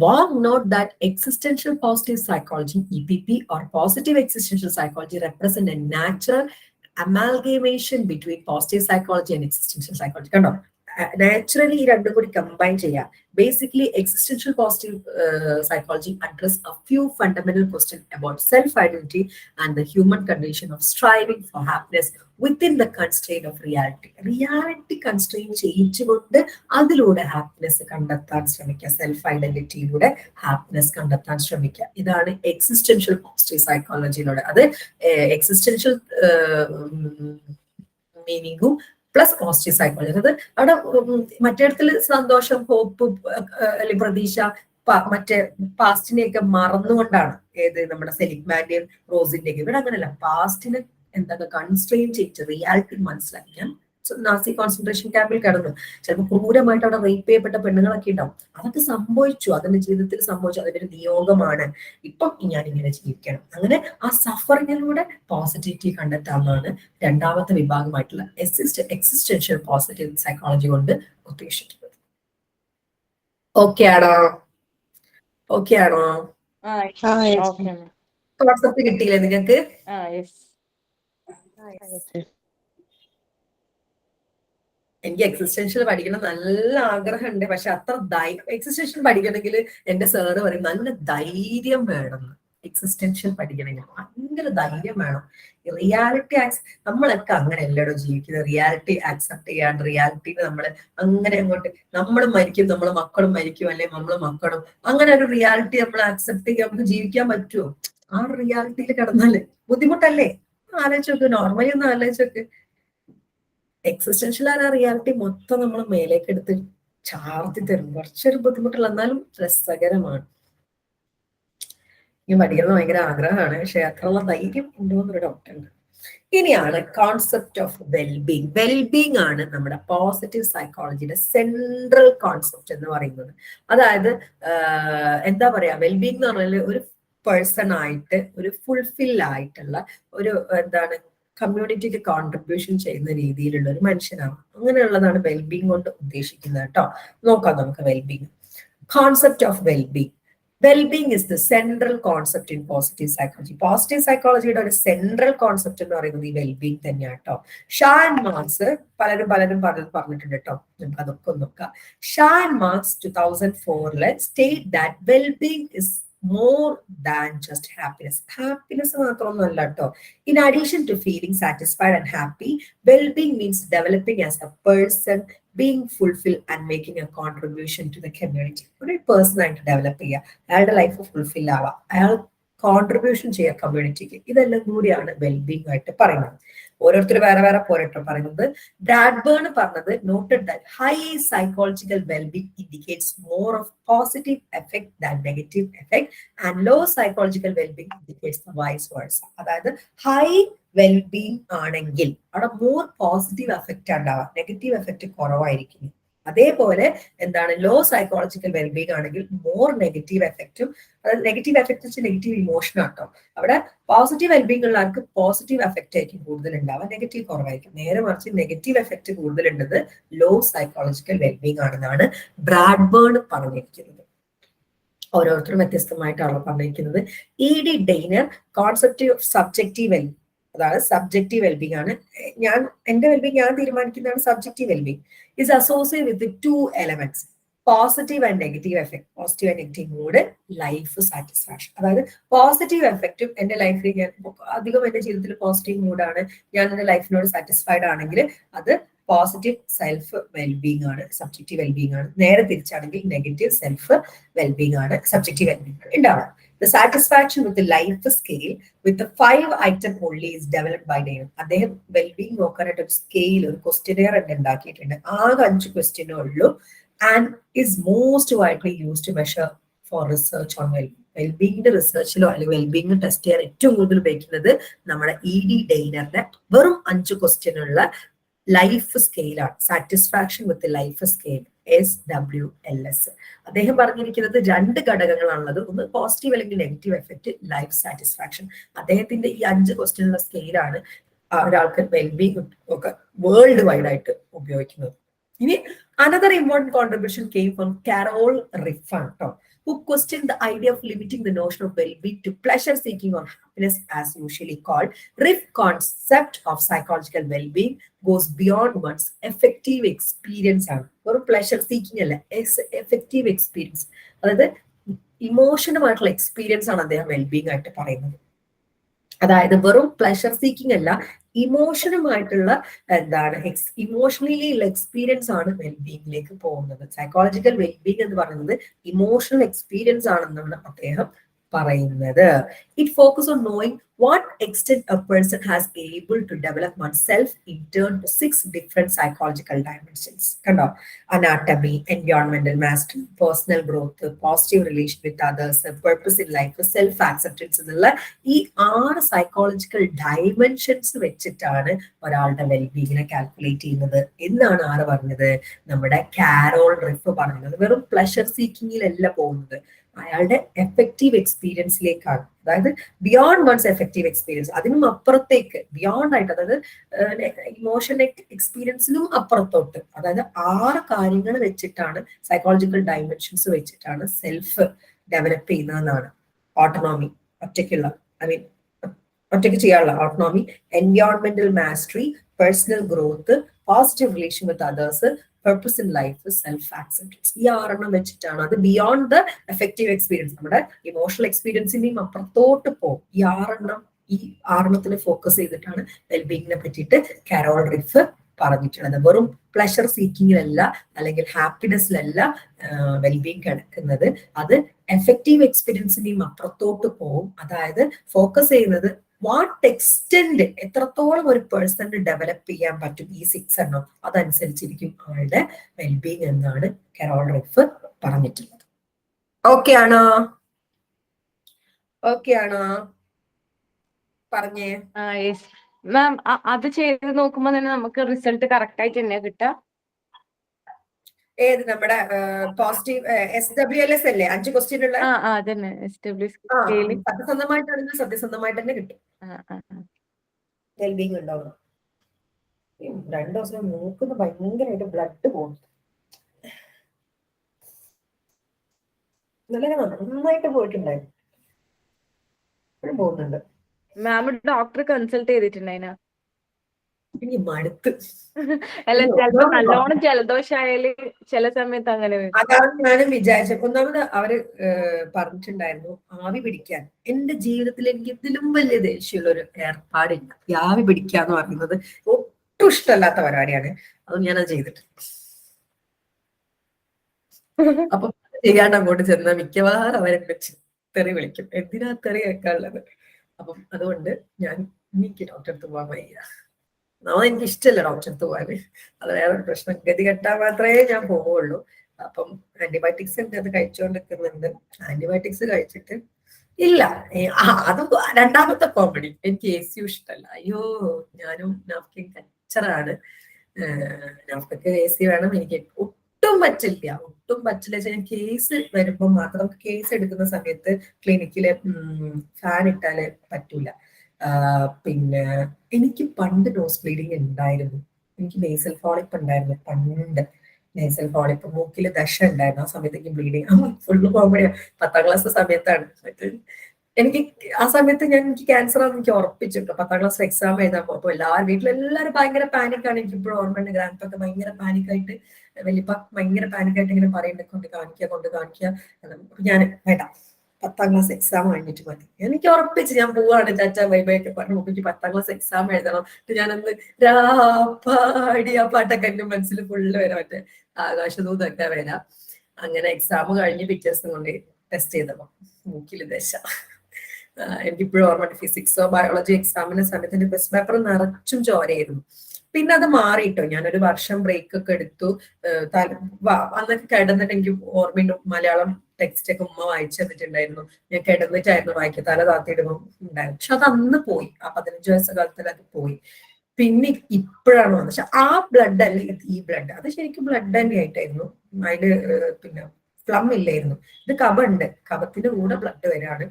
Wong note that existential positive psychology, EPP, or positive existential psychology represent a natural amalgamation between positive psychology and existential psychology. കണ്ടോ, നാച്ചുറലി ഈ രണ്ടും കൂടി കമ്പൈൻ ചെയ്യാം. Basically, existential positive psychology address a few fundamental questions about self-identity and the human condition of striving for happiness within the constraint of reality. Reality constraint ചെയ്യിച്ചുകൊണ്ട് അതിലൂടെ happiness കണ്ടെത്താൻ ശ്രമിക്കുക, self ഐഡന്റിറ്റിയിലൂടെ happiness കണ്ടെത്താൻ ശ്രമിക്കുക. ഇതാണ് എക്സിസ്റ്റൻഷ്യൽ പോസിറ്റീവ് സൈക്കോളജിയിലൂടെ. അത് existential മീനിങ്ങും plus positive psychology. അത് അവിടെ മറ്റേടത്തില് സന്തോഷം, ഹോപ്പ് അല്ലെങ്കിൽ പ്രതീക്ഷ മറ്റേ പാസ്റ്റിനെയൊക്കെ മറന്നുകൊണ്ടാണ്. ഏത് നമ്മുടെ സെലിഗ്മാന്റെയും റോസിന്റെയും. ഇവിടെ അങ്ങനെയല്ല, പാസ്റ്റിന് എന്താണ് കൺസ്ട്രെയിൻ ചെയ്യിച്ച് റിയാലിറ്റി മനസ്സിലാക്കി. ഞാൻ നാസി കോൺസെൻട്രേഷൻ ക്യാമ്പിൽ കിടന്നു, ചിലപ്പോൾ ക്രൂരമായിട്ട് അവിടെ റേപ്പ് ചെയ്യപ്പെട്ട പെണ്ണുങ്ങളൊക്കെ ഉണ്ടാവും. അതൊക്കെ സംഭവിച്ചു, അതിന്റെ ജീവിതത്തിൽ സംഭവിച്ചു, അതിന്റെ ഒരു നിയോഗമാണ്. ഇപ്പം ഞാൻ ഇങ്ങനെ ജീവിക്കണം. അങ്ങനെ ആ സഫറിങ്ങിലൂടെ പോസിറ്റിവിറ്റി കണ്ടെത്താമെന്നാണ് രണ്ടാമത്തെ വിഭാഗമായിട്ടുള്ള എക്സിസ്റ്റൻഷ്യൽ പോസിറ്റീവ് സൈക്കോളജി കൊണ്ട് ഉദ്ദേശിക്കുന്നത്. ഓക്കെ ആണോ? ഓക്കെ ആണോ? കോൺസെപ്റ്റ് കിട്ടിയില്ലേ നിങ്ങൾക്ക്? എനിക്ക് എക്സിസ്റ്റൻഷ്യൽ പഠിക്കണം നല്ല ആഗ്രഹമുണ്ട്. പക്ഷെ അത്ര എക്സിസ്റ്റൻഷ്യൽ പഠിക്കണമെങ്കിൽ എന്റെ സാറ് പറയും നല്ല ധൈര്യം വേണം. എക്സിസ്റ്റൻഷ്യൽ പഠിക്കണമെങ്കിൽ ഭയങ്കര ധൈര്യം വേണം. റിയാലിറ്റി നമ്മളൊക്കെ അങ്ങനെ എല്ലായിടും ജീവിക്കുന്നത്. റിയാലിറ്റി ആക്സെപ്റ്റ് ചെയ്യാണ്ട് റിയാലിറ്റിയിൽ നമ്മൾ അങ്ങനെ അങ്ങോട്ട് നമ്മൾ മരിക്കും, നമ്മളെ മക്കളും മരിക്കും, അല്ലെങ്കിൽ നമ്മളെ മക്കളും അങ്ങനെ ഒരു റിയാലിറ്റി നമ്മൾ ആക്സെപ്റ്റ് ചെയ്യാൻ നമുക്ക് ജീവിക്കാൻ പറ്റുമോ? ആ റിയാലിറ്റിയിൽ കിടന്നാല് ബുദ്ധിമുട്ടല്ലേ? ആലോചിച്ചോക്ക്, നോർമലി ഒന്ന് ആലോചിച്ചോക്ക്. എക്സിസ്റ്റൻഷ്യൽ ആ റിയാലിറ്റി മൊത്തം നമ്മൾ മേലേക്ക് എടുത്ത് ചാർത്തി തരും. കുറച്ചൊരു ബുദ്ധിമുട്ടുള്ള എന്നാലും രസകരമാണ്. ഈ പഠിക്കുന്നത് ഭയങ്കര ആഗ്രഹമാണ്, പക്ഷെ അത്രയുള്ള ധൈര്യം ഉണ്ടോ എന്നൊരു ഡൗട്ട് ഉണ്ട്. ഇനിയാണ് കോൺസെപ്റ്റ് ഓഫ് വെൽബീങ്. വെൽബീങ് ആണ് നമ്മുടെ പോസിറ്റീവ് സൈക്കോളജിയുടെ സെൻട്രൽ കോൺസെപ്റ്റ് എന്ന് പറയുന്നത്. അതായത് എന്താ പറയാ, വെൽബീങ് എന്ന് പറഞ്ഞാൽ ഒരു പേഴ്സൺ ആയിട്ട് ഒരു ഫുൾഫിൽ ആയിട്ടുള്ള ഒരു എന്താണ് കമ്മ്യൂണിറ്റിക്ക് കോൺട്രിബ്യൂഷൻ ചെയ്യുന്ന രീതിയിലുള്ള ഒരു മനുഷ്യനാണ്. അങ്ങനെയുള്ളതാണ് വെൽബീങ് കൊണ്ട് ഉദ്ദേശിക്കുന്നത് കേട്ടോ. നോക്കാം നമുക്ക് wellbeing. Concept of wellbeing. Wellbeing is the central concept in positive psychology. Positive സൈക്കോളജിയുടെ ഒരു സെൻട്രൽ കോൺസെപ്റ്റ് എന്ന് പറയുന്നത് ഈ വെൽബീങ് തന്നെയാണ് കേട്ടോ. ഷാ ആൻഡ് മാർക്സ് പലരും പറഞ്ഞിട്ടുണ്ട് കേട്ടോ. നമുക്ക് അതൊക്കെ ഒന്ന് നോക്കാം. Shah and marks 2004 state that wellbeing is more than just happiness. Happiness മാത്രമൊന്നുമല്ല കേട്ടോ. In addition to feeling satisfied and happy, well-being means developing as a person, being fulfilled and making a contribution to the community. ഒരു person ആയിട്ട് develop ചെയ്യുക, അയാളുടെ life fulfil ആവുക, അയാൾ contribution ചെയ്യുക കമ്മ്യൂണിറ്റിക്ക്. ഇതെല്ലാം കൂടിയാണ് വെൽബീങ് ആയിട്ട് പറയുന്നത്. ഓരോരുത്തർ വേറെ വേറെ പോരട്ടോ പറയുന്നത്. ബ്രാഡ്ബേൺ പറഞ്ഞത് noted that high psychological wellbeing indicates more of positive affect than negative affect and low psychological wellbeing indicates the vice versa. അതായത് ഹൈ വെൽബീങ് ആണെങ്കിൽ അവിടെ മോർ പോസിറ്റീവ് എഫക്റ്റ് ഉണ്ടാവുക, നെഗറ്റീവ് എഫക്റ്റ് കുറവായിരിക്കും. അതേപോലെ എന്താണ് ലോ സൈക്കോളജിക്കൽ വെൽബീങ് ആണെങ്കിൽ more negative എഫക്റ്റും, അതായത് നെഗറ്റീവ് എഫക്ട് വെച്ചാൽ നെഗറ്റീവ് ഇമോഷൻ ആട്ടോ. അവിടെ പോസിറ്റീവ് വെൽബീങ് ഉള്ളവർക്ക് പോസിറ്റീവ് എഫക്റ്റ് ആയിരിക്കും കൂടുതൽ ഉണ്ടാവുക, നെഗറ്റീവ് കുറവായിരിക്കും. നേരെ മറിച്ച് നെഗറ്റീവ് എഫക്റ്റ് കൂടുതലുള്ളത് ലോ സൈക്കോളജിക്കൽ വെൽബീങ് ആണെന്നാണ് ബ്രാഡ്ബേൺ പറഞ്ഞിരിക്കുന്നത്. ഓരോരുത്തരും വ്യത്യസ്തമായിട്ടാണ് പറഞ്ഞിരിക്കുന്നത്. E.D. Diener concept of subjective wellbeing, അതാണ് സബ്ജക്റ്റീവ് വെൽബീങ് ആണ്. എന്റെ വെൽബീങ് ഞാൻ തീരുമാനിക്കുന്നതാണ്. Subjective wellbeing is associated with the two elements, positive and negative effect. Positive and negative mood, life satisfaction. അതായത് പോസിറ്റീവ് എഫക്റ്റും എന്റെ ലൈഫിൽ ഞാൻ അധികം എന്റെ ജീവിതത്തിൽ പോസിറ്റീവ് മൂഡാണ്, ഞാൻ എന്റെ ലൈഫിനോട് സാറ്റിസ്ഫൈഡ് ആണെങ്കിൽ അത് പോസിറ്റീവ് സെൽഫ് വെൽബീങ് ആണ്, സബ്ജക്റ്റീവ് വെൽബീങ് ആണ്. നേരെ തിരിച്ചാണെങ്കിൽ നെഗറ്റീവ് സെൽഫ് വെൽബീങ് ആണ്, സബ്ജക്റ്റീവ് വെൽബീങ് ആണ് ഉണ്ടാവുക. The satisfaction with the life scale with the 5 item only is developed by Dale. അദ്ദേഹം വെൽബീങ് നോക്കാനായിട്ട് ഒരു സ്കെയിൽ, ഒരു ക്വസ്റ്റ്യനെയർ ഉണ്ടാക്കിയിട്ടുണ്ട്. ആകെ 5 ക്വസ്റ്റ്യനേ ഉള്ളൂ. And is most widely used to measure for research on wellbeing. വെൽബീങ്ങിന്റെ റിസർച്ചിലോ അല്ലെങ്കിൽ വെൽബീങ് ടെസ്റ്റ് ചെയ്യാൻ ഏറ്റവും കൂടുതൽ ഉപയോഗിക്കുന്നത് നമ്മുടെ E.D. ഡെയ്നറിന്റെ വെറും 5 ക്വസ്റ്റ്യനുള്ള ലൈഫ് സ്കെയിലാണ്. Satisfaction with life scale SWLS. അദ്ദേഹം പറഞ്ഞിരിക്കുന്നത് 2 ഘടകങ്ങളാണുള്ളത്. ഒന്ന് പോസിറ്റീവ് അല്ലെങ്കിൽ നെഗറ്റീവ് എഫക്ട്, ലൈഫ് സാറ്റിസ്ഫാക്ഷൻ. അദ്ദേഹത്തിന്റെ ഈ 5 ക്വസ്റ്റ്യനുള്ള സ്കെയിലാണ് ഒരാൾക്ക് വെൽബീങ് ഒക്കെ വേൾഡ് വൈഡ് ആയിട്ട് ഉപയോഗിക്കുന്നത്. ഇനി another important contribution came from Carol Ryff കേട്ടോ. who question the idea of limiting the notion of well-being to pleasure seeking or happiness as usually called. Riff concept of psychological well-being goes beyond one's effective experience ആണ്. വെറും pleasure seeking അല്ല, effective experience, അതായത് ഇമോഷനുമായിട്ടുള്ള experience ആണ് അദ്ദേഹം wellbeing ആയിട്ട് പറയുന്നത്. അതായത് വെറും പ്ലഷർ സീക്കിംഗ് അല്ല, ഇമോഷനുമായിട്ടുള്ള എന്താണ് ഇമോഷണലി ഉള്ള എക്സ്പീരിയൻസ് ആണ് വെൽബീങ്ങിലേക്ക് പോകുന്നത്. സൈക്കോളജിക്കൽ വെൽബീങ് എന്ന് പറയുന്നത് ഇമോഷണൽ എക്സ്പീരിയൻസ് ആണെന്നാണ് അദ്ദേഹം പറയുന്നത്. It focus on knowing what extent a person has able to develop oneself in turn to 6 different psychological dimensions. Kando anatomy, environmental mastery, personal growth, positive relation with others, purpose in life, self acceptance എന്നുള്ള ഈ 6 psychological dimensions വെച്ചിട്ടാണ് ഒരാളുടെ വെൽബീങ്ങിനെ calculate ചെയ്യുന്നത് എന്നാണ് ആര് പറഞ്ഞത്? നമ്മുടെ Carol റിഫ് പറഞ്ഞത്. വെറും പ്ലഷർ സീക്കിങ്ങിലല്ല പോകുന്നത്, അയാളുടെ എഫക്റ്റീവ് എക്സ്പീരിയൻസിലേക്കാണ്. അതായത് ബിയോണ്ട് വൺസ് എഫക്റ്റീവ് എക്സ്പീരിയൻസ്, അതിനും അപ്പുറത്തേക്ക് ബിയോണ്ട് ആയിട്ട്, അതായത് ഇമോഷൻ എക്സ്പീരിയൻസിനും അപ്പുറത്തോട്ട്, അതായത് 6 കാര്യങ്ങൾ വെച്ചിട്ടാണ്, സൈക്കോളജിക്കൽ ഡയമെൻഷൻസ് വെച്ചിട്ടാണ് സെൽഫ് ഡെവലപ്പ് ചെയ്യുന്നതെന്നാണ്. ഓട്ടോണോമി, ഒറ്റയ്ക്കുള്ള ഒറ്റയ്ക്ക് ചെയ്യാനുള്ള ഓട്ടോണോമി, എൻവയോൺമെന്റൽ mastery, personal growth, positive relation with others, purpose in life, self acceptance. ഈ 6 വെച്ചിട്ടാണ്. അത് ബിയോണ്ട് ദ എഫക്റ്റീവ് എക്സ്പീരിയൻസ്, നമ്മുടെ ഇമോഷണൽ എക്സ്പീരിയൻസിന്റെയും അപ്പുറത്തോട്ട് പോകും. ഈ 6 ഫോക്കസ് ചെയ്തിട്ടാണ് വെൽബീങ്ങിനെ പറ്റിയിട്ട് കാരോൾ റിഫ് പറഞ്ഞിട്ടുള്ളത്. വെറും പ്ലഷർ സീക്കിങ്ങിലല്ല അല്ലെങ്കിൽ ഹാപ്പിനെസ്സിലല്ല വെൽബീങ് കിടക്കുന്നത്, അത് എഫക്റ്റീവ് എക്സ്പീരിയൻസിന്റെയും അപ്പുറത്തോട്ട് പോകും. അതായത് ഫോക്കസ് ചെയ്യുന്നത് വാട്ട് എക്സ്റ്റെന്റ്, എത്രത്തോളം ഒരു പേഴ്സണ് ഡെവലപ്പ് ചെയ്യാൻ പറ്റും ഈ 6 എണ്ണം, അതനുസരിച്ചിരിക്കും ആളുടെ വെൽബീങ് എന്നാണ് കാരോൾ റിഫ് പറഞ്ഞിട്ടുള്ളത്. ഓക്കെ ആണോ? ഓക്കെ ആണോ? പറഞ്ഞേ. മാം, അത് ചെയ്ത് നോക്കുമ്പോ തന്നെ നമുക്ക് റിസൾട്ട് കറക്റ്റ് ആയിട്ട് തന്നെ കിട്ടുക? ഏത് നമ്മുടെ പോസിറ്റീവ് SWLS അല്ലേ 5 ക്വസ്റ്റ്യൻ ഉള്ള? സത്യസന്ധമായിട്ടാണെങ്കിൽ സത്യസന്ധമായിട്ട് തന്നെ കിട്ടും. വെൽബീങ് ഉണ്ടാവും. 2 ദിവസം മൂക്കുന്ന ഭയങ്കരമായിട്ട് ബ്ലഡ് പോകും. നന്നായിട്ട് പോയിട്ടുണ്ടായിരുന്നു, ഇപ്പോഴും പോകുന്നുണ്ട്. മാം ഡോക്ടറെ കൺസൾട്ട് ചെയ്തിട്ടുണ്ടായിനാ? ഇനി മടുത്ത്. അല്ല, ചിലപ്പോ നല്ലോണം ജലദോഷായാല് ചില സമയത്ത് അങ്ങനെ വരും. അതാണ് ഞാനും വിചാരിച്ചത്. ഒന്നാമത് അവര് പറഞ്ഞിട്ടുണ്ടായിരുന്നു ആവി പിടിക്കാൻ. എന്റെ ജീവിതത്തിൽ എനിക്ക് ഇതിലും വലിയ ദേഷ്യമുള്ള ഒരു ഏർപ്പാടില്ല. ഈ ആവി പിടിക്കാന്ന് പറയുന്നത് ഒട്ടും ഇഷ്ടമല്ലാത്ത പരിപാടിയാണ്. അത് ഞാനത് ചെയ്തിട്ട് അപ്പൊ ചെയ്യാണ്ട് അങ്ങോട്ട് ചെന്ന മിക്കവാറും അവരെ തെറി വിളിക്കും. എന്തിനാ തെറി കേൾക്കാനുള്ളത്? അപ്പം അതുകൊണ്ട് എനിക്ക് ഡോക്ടറെ അടുത്ത് പോകാൻ വയ്യ. എനിക്ക് ഇഷ്ടമല്ല ഡോക്ടറെ അടുത്ത് പോകാന്. അത് വേറെ പ്രശ്നം. ഗതി കെട്ടാൻ മാത്രമേ ഞാൻ പോവുള്ളൂ. അപ്പം ആന്റിബയോട്ടിക്സ് ഉണ്ട്, അത് കഴിച്ചുകൊണ്ടിരിക്കുന്നുണ്ട്. ആന്റിബയോട്ടിക്സ് കഴിച്ചിട്ട് ഇല്ല. അത് 2ാമത്തെ കോമഡി. എനിക്ക് ACU ഇഷ്ടമല്ല. അയ്യോ, ഞാനും നാഫ്കിൻ കച്ചറാണ്. നാഫ്ക്ക് AC വേണം, എനിക്ക് ഒട്ടും പറ്റില്ല. ഞാൻ കേസ് വരുമ്പോൾ മാത്രം, കേസ് എടുക്കുന്ന സമയത്ത് ക്ലിനിക്കില് ഫാൻ ഇട്ടാല് പറ്റൂല. പിന്നെ എനിക്ക് പണ്ട് നോസ് ബ്ലീഡിങ് ഉണ്ടായിരുന്നു. എനിക്ക് നേസൽ ഫോളിപ്പ് ഉണ്ടായിരുന്നു പണ്ട്. നേസൽ ഫോളിപ്പ്, മൂക്കില് ദശ ഉണ്ടായിരുന്നു. ആ സമയത്ത് എനിക്ക് ബ്ലീഡിങ് ഫുള്ള് കോമഡിയാണ്. 10ാം ക്ലാസ് സമയത്താണ്. എനിക്ക് ആ സമയത്ത് എനിക്ക് ക്യാൻസർ ആണെന്ന് എനിക്ക് ഉറപ്പിച്ചിട്ടു. 10ാം ക്ലാസ് എക്സാം എഴുതാൻ പോകും. അപ്പൊ വീട്ടിലെല്ലാവരും ഭയങ്കര പാനിക്കാണ്. എനിക്ക് ഇപ്പോഴും ഓർമ്മയുണ്ട്. ഗ്രാൻഡ്പൊക്കെ ഭയങ്കര പാനിക്കായിട്ട്, വലിയപ്പ ഭയങ്കര പാനിക്കായിട്ട് ഇങ്ങനെ പറയുന്നുണ്ട്, കൊണ്ട് കാണിക്കുക. ഞാൻ വേണ്ട, 10ാം ക്ലാസ് എക്സാം കഴിഞ്ഞിട്ട് മതി. എനിക്ക് ഉറപ്പിച്ച് ഞാൻ പോവാണ്, ചാച്ചാ ബൈ ബൈ ഒക്കെ പറഞ്ഞു. എനിക്ക് 10ാം ക്ലാസ് എക്സാം എഴുതണം. ഞാനന്ന് രാപ്പാടി ആ പാട്ടൊക്കെ എന്റെ മനസ്സിൽ ഫുള്ള് വരാം. മറ്റേ ആകാശദൂതൊക്കെ വരാം. അങ്ങനെ എക്സാം കഴിഞ്ഞ് പിറ്റേ ദിവസം കൊണ്ട് ടെസ്റ്റ് ചെയ്തപ്പോ മൂക്കില് ദശ. എനിക്കിപ്പോഴും ഓർമ്മ. ഫിസിക്സോ ബയോളജി എക്സാമിന്റെ സമയത്ത് എന്റെ ക്വസ്റ്റ്യൻ പേപ്പർ നിറച്ചും ചോരയായിരുന്നു. പിന്നെ അത് മാറിയിട്ടോ. ഞാനൊരു വർഷം ബ്രേക്ക് ഒക്കെ എടുത്തു. അന്നൊക്കെ കിടന്നിട്ട് എനിക്ക് ഓർമ്മയുണ്ട്, മലയാളം ടെക്സ്റ്റ് ഒക്കെ ഉമ്മ വായിച്ചു തന്നിട്ടുണ്ടായിരുന്നു. ഞാൻ കിടന്നിട്ടായിരുന്നു വായിക്കുക, തല താത്തിയിടുമ്പോൾ ഉണ്ടായിരുന്നു. പക്ഷെ അത് അന്ന് പോയി. ആ 15 വയസ്സുകാലത്തിലൊക്കെ പോയി. പിന്നെ ഇപ്പോഴാണ് വന്നത്. പക്ഷെ ആ ബ്ലഡ് അല്ലെങ്കിൽ ഈ ബ്ലഡ്, അത് ശരിക്കും ബ്ലഡ് തന്നെ ആയിട്ടായിരുന്നു. അതില് പിന്നെ ഫ്ലം ഇല്ലായിരുന്നു. ഇത് കഫമുണ്ട്, കഫത്തിന്റെ കൂടെ ബ്ലഡ് വരാണ്.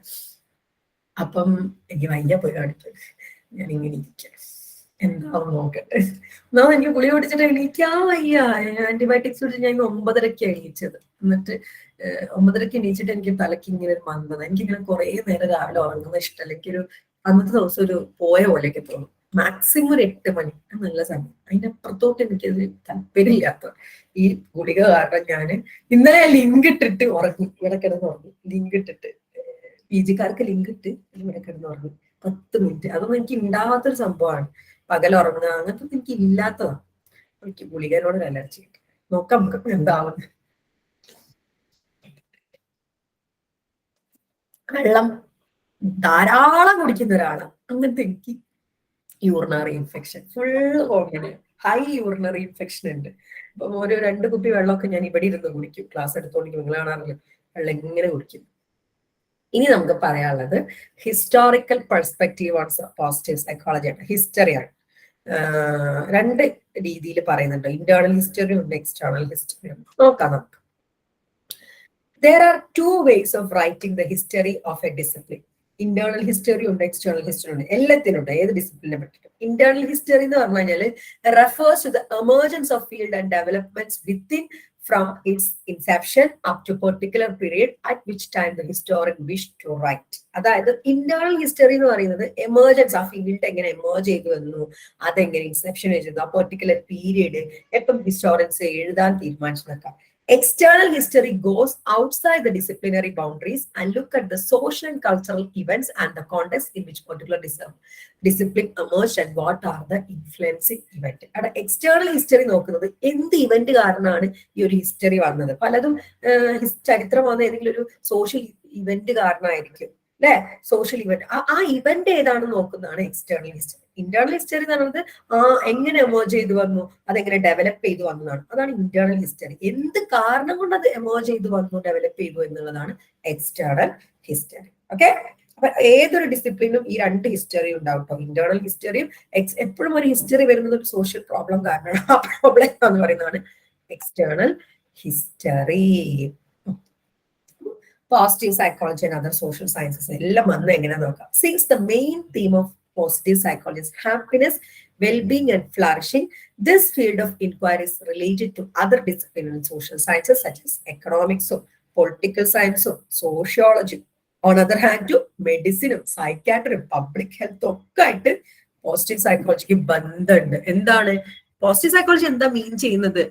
അപ്പം എനിക്ക് വയ്യ പോയി കാണിക്കും. ഞാൻ ഇങ്ങനെ ഇരിക്കാം, എന്താവും നോക്കട്ടെ. ഒന്നാമത് എനിക്ക് ഗുളിക പിടിച്ചിട്ട് എണീക്കാൻ വയ്യ. ആന്റിബയോട്ടിക്സ് കുടിച്ച് ഞാൻ 9:30ക്കാണ് എണീച്ചത്. എന്നിട്ട് 9:30 എണീച്ചിട്ട് എനിക്ക് തലയ്ക്ക് ഇങ്ങനെ ഒരു മന്ദത, എനിക്കിങ്ങനെ കുറെ നേരം രാവിലെ ഉറങ്ങുന്ന ഇഷ്ടമല്ല. എനിക്കൊരു അന്നത്തെ ദിവസം ഒരു പോയ പോലെയൊക്കെ തോന്നും. മാക്സിമം ഒരു 8 മണി നല്ല സമയം. അതിനപ്പുറത്തോട്ട് എനിക്കത് താല്പര്യമില്ലാത്ത ഈ ഗുളിക കാരണം ഞാൻ ഇന്നലെ ലിങ്ക് ഇട്ടിട്ട് ഉറങ്ങി, ഇവിടെ കിടന്ന് ഉറങ്ങി. ലിങ്ക് ഇട്ടിട്ട് PG-കാർക്ക് ലിങ്ക് ഇട്ട് ഇവിടെ കിടന്ന് ഉറങ്ങി 10 മിനിറ്റ്. അതൊന്നും എനിക്ക് ഉണ്ടാവാത്തൊരു സംഭവമാണ്. പകൽ ഉറങ്ങുക അങ്ങനത്തെ എനിക്ക് ഇല്ലാത്തതാണ്. എനിക്ക് ഗുളികനോട് അലർജി. നോക്കാം നമുക്ക് എന്താവുന്നത്. വെള്ളം ധാരാളം കുടിക്കുന്ന ഒരാളാണ്. അങ്ങനത്തെ എനിക്ക് urinary infection full common, high urinary infection ഉണ്ട്. അപ്പം ഒരു 2 കുപ്പി വെള്ളമൊക്കെ ഞാൻ ഇവിടെ ഇരുന്ന് കുടിക്കും. ക്ലാസ് എടുത്തോണ്ടിരിക്കും, നിങ്ങൾ കാണാറില്ല, വെള്ളം ഇങ്ങനെ കുടിക്കും. ഇനി നമുക്ക് പറയാനുള്ളത് historical perspective on positive psychology ആണ്, ഹിസ്റ്ററിയാണ്. 2 രീതിയിൽ പറയുന്നുണ്ട്, ഇന്റേണൽ ഹിസ്റ്ററി ഉണ്ട്, എക്സ്റ്റേണൽ ഹിസ്റ്ററി ഉണ്ട്. നോക്കാം നമുക്ക്. There are 2 ways of writing the history of a discipline. Internal history ഉണ്ട്, എക്സ്റ്റേണൽ ഹിസ്റ്ററി ഉണ്ട്, എല്ലാത്തിനുണ്ട്, ഏത് ഡിസിപ്ലിനെ പറ്റിയിട്ടും. ഇന്റേണൽ ഹിസ്റ്ററി എന്ന് പറഞ്ഞു കഴിഞ്ഞാൽ refers to the emergence of field and developments within from its inception up to particular period at which time the historian wish to write. അതായത് internal history എന്ന് പറയുന്നത് എമർജൻസ്, ആ ഫീൽഡ് എങ്ങനെ എമേർജ് ചെയ്തു വന്നു, അതെങ്ങനെ ഇൻസെപ്ഷൻ ചെയ്തു, ആ പെർട്ടിക്കുലർ പീരിയഡ് എപ്പം ഹിസ്റ്റോറിയൻസ് എഴുതാൻ തീരുമാനിച്ചതൊക്കെ. External history goes outside the disciplinary boundaries and look at the social and cultural events and the context in which particular discipline emerged and what are the influencing event. അവിടെ external history നോക്കുന്നത് എന്ത് event കാരണമാണ് ഈ ഒരു history വന്നത്. പലതും ചരിത്രം വന്ന ഏതെങ്കിലും ഒരു സോഷ്യൽ ഇവന്റ് കാരണമായിരിക്കും, അല്ലെ? സോഷ്യൽ ഇവന്റ്, ആ ഇവന്റ് ഏതാണെന്ന് നോക്കുന്നതാണ് എക്സ്റ്റേണൽ ഹിസ്റ്ററി. ഇന്റേണൽ ഹിസ്റ്ററി എന്ന് പറയുന്നത് എങ്ങനെ എമേർജ് ചെയ്തു വന്നു, അതെങ്ങനെ ഡെവലപ്പ് ചെയ്തു വന്നതാണ്, അതാണ് ഇന്റേണൽ ഹിസ്റ്ററി. എന്ത് കാരണം കൊണ്ട് അത് എമേർജ് ചെയ്തു വന്നു, ഡെവലപ്പ് ചെയ്തു എന്നുള്ളതാണ് എക്സ്റ്റേണൽ ഹിസ്റ്ററി. ഓക്കെ, അപ്പൊ ഏതൊരു ഡിസിപ്ലിനും ഈ 2 ഹിസ്റ്ററി ഉണ്ടാവും കേട്ടോ. ഇന്റേണൽ ഹിസ്റ്ററിയും എപ്പോഴും ഒരു ഹിസ്റ്ററി വരുന്നത് ഒരു സോഷ്യൽ പ്രോബ്ലം കാരണമാണ്. ആ പ്രോബ്ലം എന്ന് പറയുന്നതാണ് external history. Positive psychology and other social sciences എല്ലാം വന്ന് എങ്ങനെ നോക്കാം. Since the main theme of positive psychology is happiness, well-being and flourishing, this field of inquiry is related to other disciplines in social sciences such as economics, political science, sociology. On other hand, to medicine, psychiatry, public health ഒക്കെ ആയിട്ട് positive psychologic ബന്ധമുണ്ട്. എന്താണ് positive psychology എന്താ മീൻ ചെയ്യുന്നത്?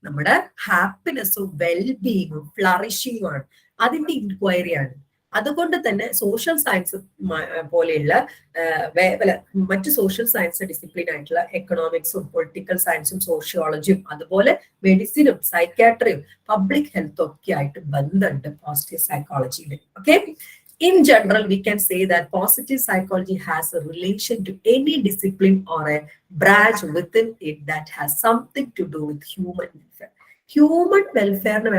നമ്മുടെ ഹാപ്പിനെസ്സും വെൽബീയിങ്ങും ഫ്ലറിഷിങ്ങും ആണ്, അതിന്റെ ഇൻക്വയറിയാണ്. അതുകൊണ്ട് തന്നെ സോഷ്യൽ സയൻസ് പോലെയുള്ള മറ്റ് സോഷ്യൽ സയൻസ് ഡിസിപ്ലിൻ ആയിട്ടുള്ള എക്കണോമിക്സും പൊളിറ്റിക്കൽ സയൻസും സോഷ്യോളജിയും അതുപോലെ മെഡിസിനും സൈക്യാട്രിയും പബ്ലിക് ഹെൽത്തും ഒക്കെ ആയിട്ട് ബന്ധമുണ്ട് പോസിറ്റീവ് സൈക്കോളജിയിൽ. Okay, in general we can say that positive psychology has a relation to any discipline or a branch within it that has something to do with human welfare. Human വെൽഫെയറിന്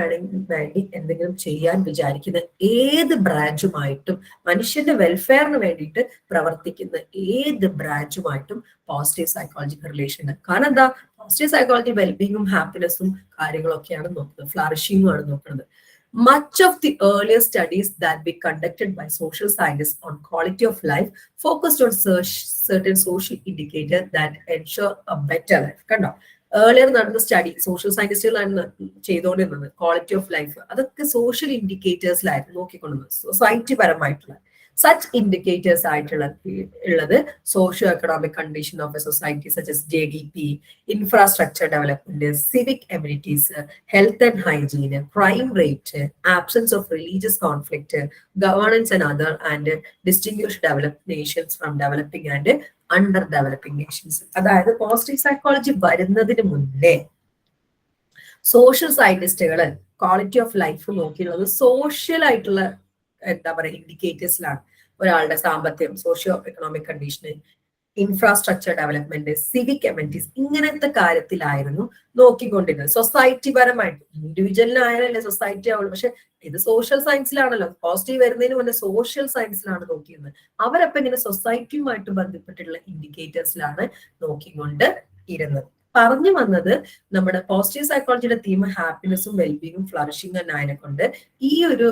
വേണ്ടി എന്തെങ്കിലും ചെയ്യാൻ വിചാരിക്കുന്ന ഏത് ബ്രാഞ്ചുമായിട്ടും, മനുഷ്യന്റെ വെൽഫെയറിന് വേണ്ടിയിട്ട് പ്രവർത്തിക്കുന്ന ഏത് ബ്രാഞ്ചുമായിട്ടും പോസിറ്റീവ് സൈക്കോളജിക്ക് റിലേഷൻ ഉണ്ട്. കാരണം എന്താ? പോസിറ്റീവ് സൈക്കോളജി വെൽബീങ്ങും ഹാപ്പിനെസ്സും കാര്യങ്ങളൊക്കെയാണ് നോക്കുന്നത്, ഫ്ലറിഷിങ്ങും ആണ് നോക്കുന്നത്. Much of the earlier studies that we conducted by social scientists on quality of life focused on certain social indicators that ensure a better life. കണ്ടോ, ഏർലിയർ നടന്ന study social സയന്റിസ്റ്റുകളാണ് ചെയ്തുകൊണ്ടിരുന്നത്. ക്വാളിറ്റി ഓഫ് ലൈഫ് അതൊക്കെ social ഇൻഡിക്കേറ്റേഴ്സിലായിരുന്നു നോക്കിക്കൊണ്ടിരുന്നത്, society പരമായിട്ടുള്ള such indicators ആയിട്ടുള്ളത് socio economic condition of a society such as JDP, infrastructure development, civic amenities, health and hygiene, crime rate, absence of religious conflict, governance and other and distinguish developed nations from developing and under developing nations. അതായത് positive psychology വരുന്നതിന് മുന്നേ social സയന്റിസ്റ്റുകൾ quality of life നോക്കിയുള്ളത് social ആയിട്ടുള്ള എന്താ പറയുക ഇൻഡിക്കേറ്റേഴ്സിലാണ്. ഒരാളുടെ സാമ്പത്തികം, സോഷ്യോ എക്കണോമിക് കണ്ടീഷന്, ഇൻഫ്രാസ്ട്രക്ചർ ഡെവലപ്മെന്റ്, സിവിക് എമ്യൂണിറ്റീസ്, ഇങ്ങനത്തെ കാര്യത്തിലായിരുന്നു നോക്കിക്കൊണ്ടിരുന്നത്. സൊസൈറ്റി പരമായിട്ട് ഇൻഡിവിജ്വലിനായാലല്ലേ സൊസൈറ്റി ആവുള്ളൂ, പക്ഷെ ഇത് സോഷ്യൽ സയൻസിലാണല്ലോ. പോസിറ്റീവ് വരുന്നതിന് മുന്നേ സോഷ്യൽ സയൻസിലാണ് നോക്കിയിരുന്നത്. അവരപ്പം ഇങ്ങനെ സൊസൈറ്റിയുമായിട്ട് ബന്ധപ്പെട്ടിട്ടുള്ള ഇൻഡിക്കേറ്റേഴ്സിലാണ് നോക്കിക്കൊണ്ട് ഇരുന്നത്. പറഞ്ഞു വന്നത് നമ്മുടെ പോസിറ്റീവ് സൈക്കോളജിയുടെ തീം ഹാപ്പിനെസ്സും വെൽബീങ്ങും ഫ്ലറിഷിംഗ് തന്നെ കൊണ്ട് ഈ ഒരു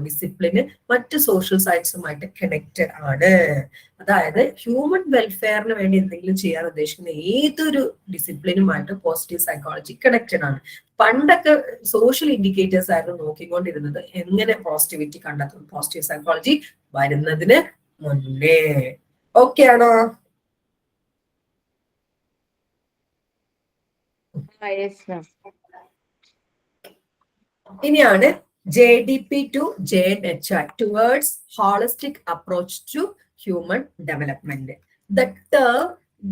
ഡിസിപ്ലിന് മറ്റ് സോഷ്യൽ സയൻസുമായിട്ട് കണക്റ്റഡ് ആണ്. അതായത് ഹ്യൂമൻ വെൽഫെയറിന് വേണ്ടി എന്തെങ്കിലും ചെയ്യാൻ ഉദ്ദേശിക്കുന്ന ഏതൊരു ഡിസിപ്ലിനുമായിട്ട് പോസിറ്റീവ് സൈക്കോളജി കണക്റ്റഡ് ആണ്. പണ്ടൊക്കെ സോഷ്യൽ ഇൻഡിക്കേറ്റേഴ്സ് ആയിരുന്നു നോക്കിക്കൊണ്ടിരുന്നത്. എങ്ങനെ പോസിറ്റിവിറ്റി കണ്ടെത്തും? പോസിറ്റീവ് സൈക്കോളജി വരുന്നതിന് മുന്നേ. ഓക്കെ ആണോ? ഇനിയാണ് JDP to JNHI, towards holistic approach to human development. The term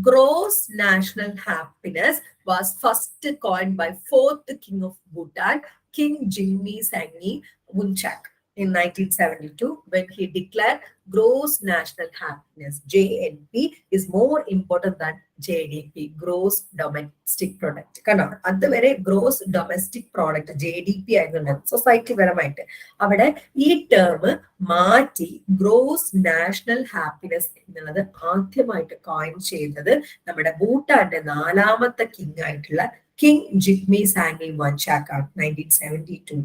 gross national happiness was first coined by 4th king of Bhutan, King Jigme Sangye Wangchuk, in 1972, when he declared gross national happiness, JNP, is more important than JDP, gross domestic product. കാരണം അതുവരെ gross domestic product JDP ആയിരുന്നു society പരമായിട്ട്. അവിടെ ഈ term മാറ്റി gross national happiness എന്നുള്ളത് ആദ്യമായിട്ട് coin ചെയ്തത് നമ്മുടെ ഭൂട്ടാന്റെ 4ാമത്തെ കിങ് ആയിട്ടുള്ള കിങ് ജിഗ്മി സാംഗെ വൻചാക് ആണ് 1972.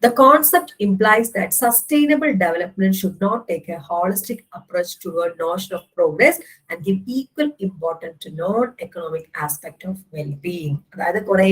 The concept implies that sustainable development should not take a holistic approach toward notion of progress and give equal importance to non-economic aspect of well-being. അതായത് കുറെ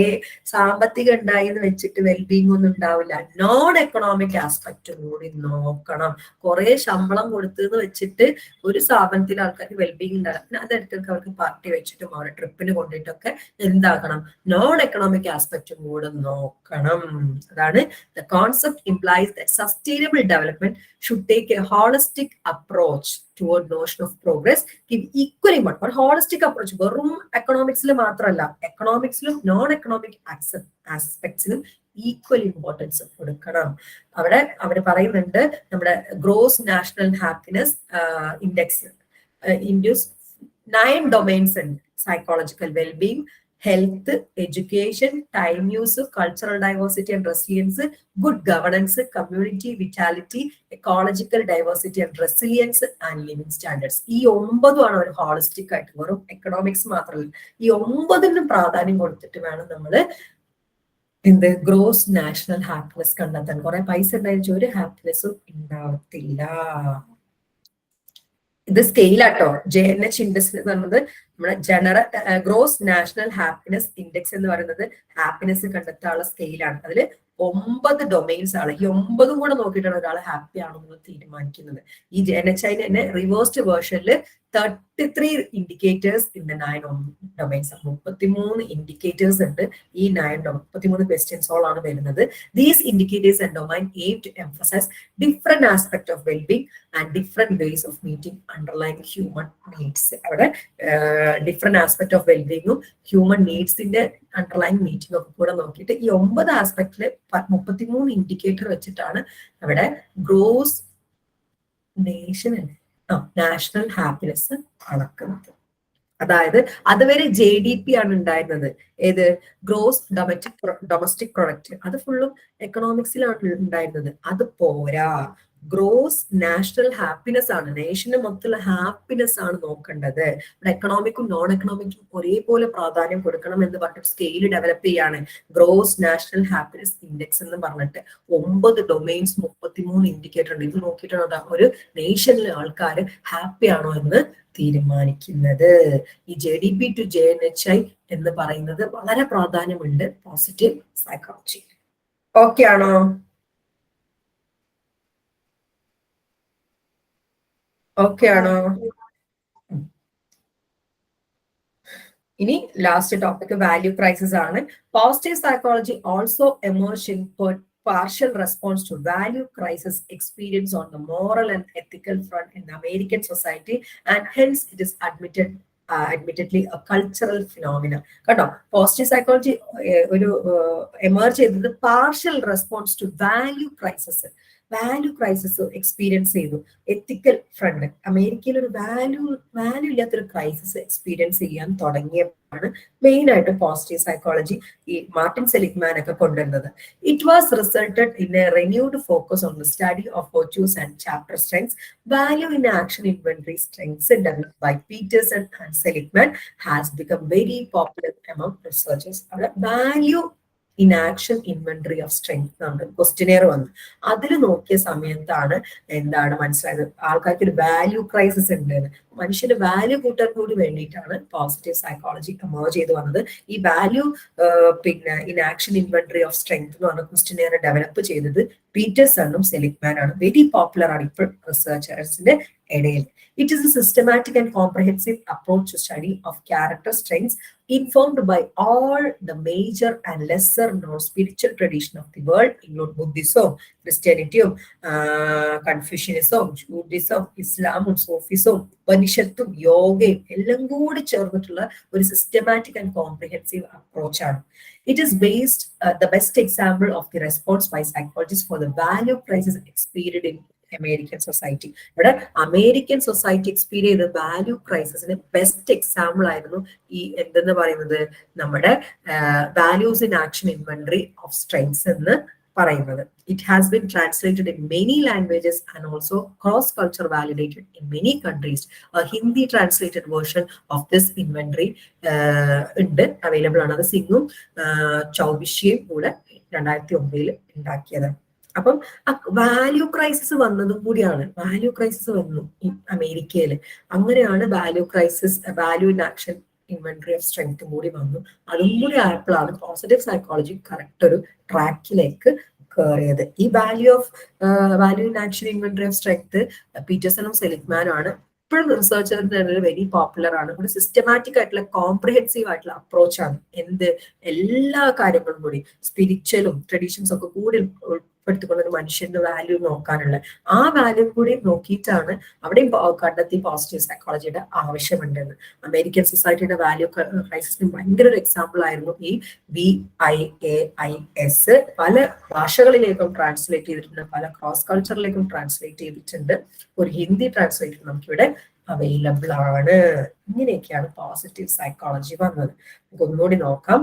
സാമ്പത്തികം ഉണ്ടായി എന്ന് വെച്ചിട്ട് വെൽബീങ് ഒന്നും ഉണ്ടാവില്ല. നോൺ എക്കണോമിക് ആസ്പെക്റ്റും കൂടി നോക്കണം. കുറെ ശമ്പളം കൊടുത്തെന്ന് വെച്ചിട്ട് ഒരു സ്ഥാപനത്തിൽ ആൾക്കാർക്ക് വെൽബീങ് ഉണ്ടാകും. അതെടുത്തിട്ട് അവർക്ക് പാർട്ടി വെച്ചിട്ടും അവരെ ട്രിപ്പിന് കൊണ്ടിട്ടൊക്കെ എന്താക്കണം? നോൺ എക്കണോമിക് ആസ്പെക്റ്റും കൂടെ നോക്കണം. അതാണ് the concept implies that sustainable development should take a holistic approach toward notion of progress, give equal importance. But holistic approach വെറും എക്കണോമിക്സിൽ മാത്രമല്ല, എക്കണോമിക്സിലും നോൺ എക്കണോമിക് ആസ്പെക്ട്സിലും ഈക്വൽ ഇമ്പോർട്ടൻസ് കൊടുക്കണം. അവിടെ പറയുന്നുണ്ട് നമ്മുടെ gross national happiness index induce 9 domains ഉണ്ട്. Psychological wellbeing, health, education, time use, cultural diversity and resilience, good governance, community vitality, ecological diversity and resilience, and living standards. ഈ 9 ആണ് ഒരു holistic ആയിട്ട്, വെറും എക്കണോമിക്സ് മാത്രമല്ല. ഈ 9നും പ്രാധാന്യം കൊടുത്തിട്ട് വേണം നമ്മൾ എന്ത് ഗ്രോസ് നാഷണൽ ഹാപ്പിനെസ് കണ്ടെത്താൻ. കുറെ പൈസ ഉണ്ടായിരിച്ച ഒരു ഹാപ്പിനെസ്സും ഉണ്ടാവത്തില്ല. ഇത് സ്കെയിലാട്ടോ. JNH ഇൻഡെക്സ് എന്ന് പറയുന്നത് നമ്മുടെ general gross national happiness index എന്ന് പറയുന്നത് ഹാപ്പിനെസ് കണ്ടെത്താനുള്ള സ്കെയിലാണ്. അതിൽ 9 ഡൊമൈൻസ് ആണ്. ഈ 9 കൂടെ നോക്കിയിട്ടാണ് ഒരാൾ ഹാപ്പി ആണോ എന്ന് തീരുമാനിക്കുന്നത്. ഈ JNHI തന്നെ റിവേഴ്സ്ഡ് വേർഷനിൽ 33 indicators in the 9 domains. 33 indicators ഉണ്ട്. ഈ 33 ക്വസ്റ്റ്യൻസ് ഓൾ ആണ് വരുന്നത്. These indicators and domain aim to emphasise different aspect of wellbeing and different ways of meeting underline human needs. അവിടെ ഡിഫറെന്റ് ആസ്പെക്ട് ഓഫ് വെൽബീങ്ങും human നീഡ്സിന്റെ underline meeting ഒക്കെ കൂടെ നോക്കിയിട്ട് ഈ 9 ആസ്പെക്ടില് 33 ഇൻഡിക്കേറ്റർ വെച്ചിട്ടാണ് അവിടെ ഗ്രോസ് നാഷണൽ ഹാപ്പിനെസ് അളക്കുന്നത്. അതായത് അതുവരെ JDP ആണ് ഉണ്ടായിരുന്നത്. ഏത്? Gross domestic product. അത് ഫുള്ളും എക്കണോമിക്സിലാണ് ഉണ്ടായിരുന്നത്. അത് പോരാ, ഗ്രോസ് നാഷണൽ ഹാപ്പിനെസ് ആണ്, നേഷന് മൊത്തമുള്ള ഹാപ്പിനെസ് ആണ് നോക്കേണ്ടത്. എക്കണോമിക്കും നോൺ എക്കണോമിക്കും ഒരേപോലെ പ്രാധാന്യം കൊടുക്കണം എന്ന് പറഞ്ഞിട്ട് സ്കെയിൽ ഡെവലപ്പ് ചെയ്യാണ്. ഗ്രോസ് നാഷണൽ ഹാപ്പിനെസ് ഇൻഡെക്സ് എന്ന് പറഞ്ഞിട്ട് 9 ഡൊമൈൻസ് 33 ഇൻഡിക്കേറ്റർ ഉണ്ട്. ഇത് നോക്കിയിട്ടാണ് ഒരു നേഷനിലെ ആൾക്കാർ ഹാപ്പി ആണോ എന്ന് തീരുമാനിക്കുന്നത്. ഈ JDP to JNHI എന്ന് പറയുന്നത് വളരെ പ്രാധാന്യമുണ്ട് പോസിറ്റീവ് സൈക്കോളജി. ഓക്കെ ആണോ? ഓക്കെ ആണോ? ഇനി ലാസ്റ്റ് ടോപ്പിക് വാല്യൂ ക്രൈസിസ് ആണ്. Positive psychology also emerge in partial response to value crisis experience on the moral and ethical front in American society, and hence it is admittedly a cultural phenomenon. കേട്ടോ, positive psychology ഒരു emerge ചെയ്തത് partial response to value crisis. Value crisis experience ചെയ്തു. Ethical front അമേരിക്കയിൽ ഒരു value ഇല്ലാത്തൊരു crisis experience ചെയ്യാൻ തുടങ്ങിയപ്പോഴാണ് main ആയിട്ട് പോസിറ്റീവ് സൈക്കോളജി ഈ മാർട്ടിൻ സെലിഗ്മാൻ ഒക്കെ കൊണ്ടുവരുന്നത്. It was resulted in a renewed focus on the study of virtues and chapter strengths. Value in action inventory strengths developed by Peterson and Seligman has become very popular among researchers. അവിടെ value in action inventory of strength എന്നുണ്ട് questionnaire വന്നു. അതിൽ നോക്കിയ സമയത്താണ് എന്താണ് മനസ്സിലായത്, ആൾക്കാർക്ക് ഒരു value crisis ഉണ്ട്. മനുഷ്യന് വാല്യൂ കൂട്ടാൻ കൂടി വേണ്ടിയിട്ടാണ് പോസിറ്റീവ് സൈക്കോളജി എമേർജ് ചെയ്ത് വന്നത്. ഈ value in action inventory of strength എന്ന് പറഞ്ഞ ക്വസ്റ്റിനെയർ ഡെവലപ്പ് ചെയ്തത് പീറ്റേഴ്സണും സെലിഗ്മാനാണ്. വെരി പോപ്പുലർ ആണ് ഇപ്പോൾ റിസർച്ചേഴ്സിന്റെ ഇടയിൽ. It is a systematic and comprehensive approach to study of character strengths informed by all the major and lesser known spiritual tradition of the world, include Buddhism, Christianity, Confucianism, Judaism, Islam, Sufism, Upanishadum, യോഗയും എല്ലാം കൂടി ചേർന്നിട്ടുള്ള ഒരു systematic and comprehensive approach ആണ്. It is based the best example of the response by psychologists for the value crisis experienced in American society. ഇവിടെ American society experience ചെയ്ത value ക്രൈസിസിന് best example ആയിരുന്നു ഈ എന്തെന്ന് പറയുന്നത് നമ്മുടെ values in action inventory of strengths എന്ന് പറയുന്നത്. It has been translated in many languages and also cross culture validated in many countries. Hindi translated version of this inventory ഉണ്ട്, available ആണ്. അത് സിംഗും ചൗബിഷിയും കൂടെ 2009 ഉണ്ടാക്കിയത്. അപ്പം വാല്യൂ ക്രൈസിസ് വന്നതും കൂടിയാണ്. വാല്യൂ ക്രൈസിസ് വന്നു ഈ അമേരിക്കയിൽ. അങ്ങനെയാണ് value in action inventory of സ്ട്രെങ്ത്തും കൂടി വന്നു. അതും കൂടി ആയപ്പോഴാണ് പോസിറ്റീവ് സൈക്കോളജി കറക്റ്റ് ഒരു ട്രാക്കിലേക്ക് കയറിയത്. ഈ value in action inventory of strength പീറ്റേഴ്സണും സെലിഗ്മാനും ആണ് ഇപ്പോഴും റിസർച്ചറിന്റെ വെരി പോപ്പുലർ ആണ്. ഒരു സിസ്റ്റമാറ്റിക് ആയിട്ടുള്ള കോംപ്രിഹെൻസീവ് ആയിട്ടുള്ള അപ്രോച്ച് ആണ്. എല്ലാ കാര്യങ്ങളും കൂടി സ്പിരിച്വലും ട്രഡീഷൻസും ഒക്കെ കൂടി ഉൾപ്പെടുത്തിക്കൊണ്ട് ഒരു മനുഷ്യന്റെ വാല്യൂ നോക്കാനുള്ള ആ വാല്യൂ കൂടി നോക്കിയിട്ടാണ് അവിടെയും കണ്ടെത്തി പോസിറ്റീവ് സൈക്കോളജിയുടെ ആവശ്യമുണ്ടെന്ന്. അമേരിക്കൻ സൊസൈറ്റിയുടെ വാല്യൂ ക്രൈസിസിന് ഭയങ്കര ഒരു എക്സാമ്പിൾ ആയിരുന്നു ഈ VIAIS. പല ഭാഷകളിലേക്കും ട്രാൻസ്ലേറ്റ് ചെയ്തിട്ടുണ്ട്, പല ക്രോസ് കൾച്ചറിലേക്കും ട്രാൻസ്ലേറ്റ് ചെയ്തിട്ടുണ്ട്. ഒരു ഹിന്ദി ട്രാൻസ്ലേറ്റർ നമുക്കിവിടെ അവൈലബിൾ ആണ്. ഇങ്ങനെയൊക്കെയാണ് പോസിറ്റീവ് സൈക്കോളജി വന്നത്. നമുക്ക് ഒന്നുകൂടി നോക്കാം.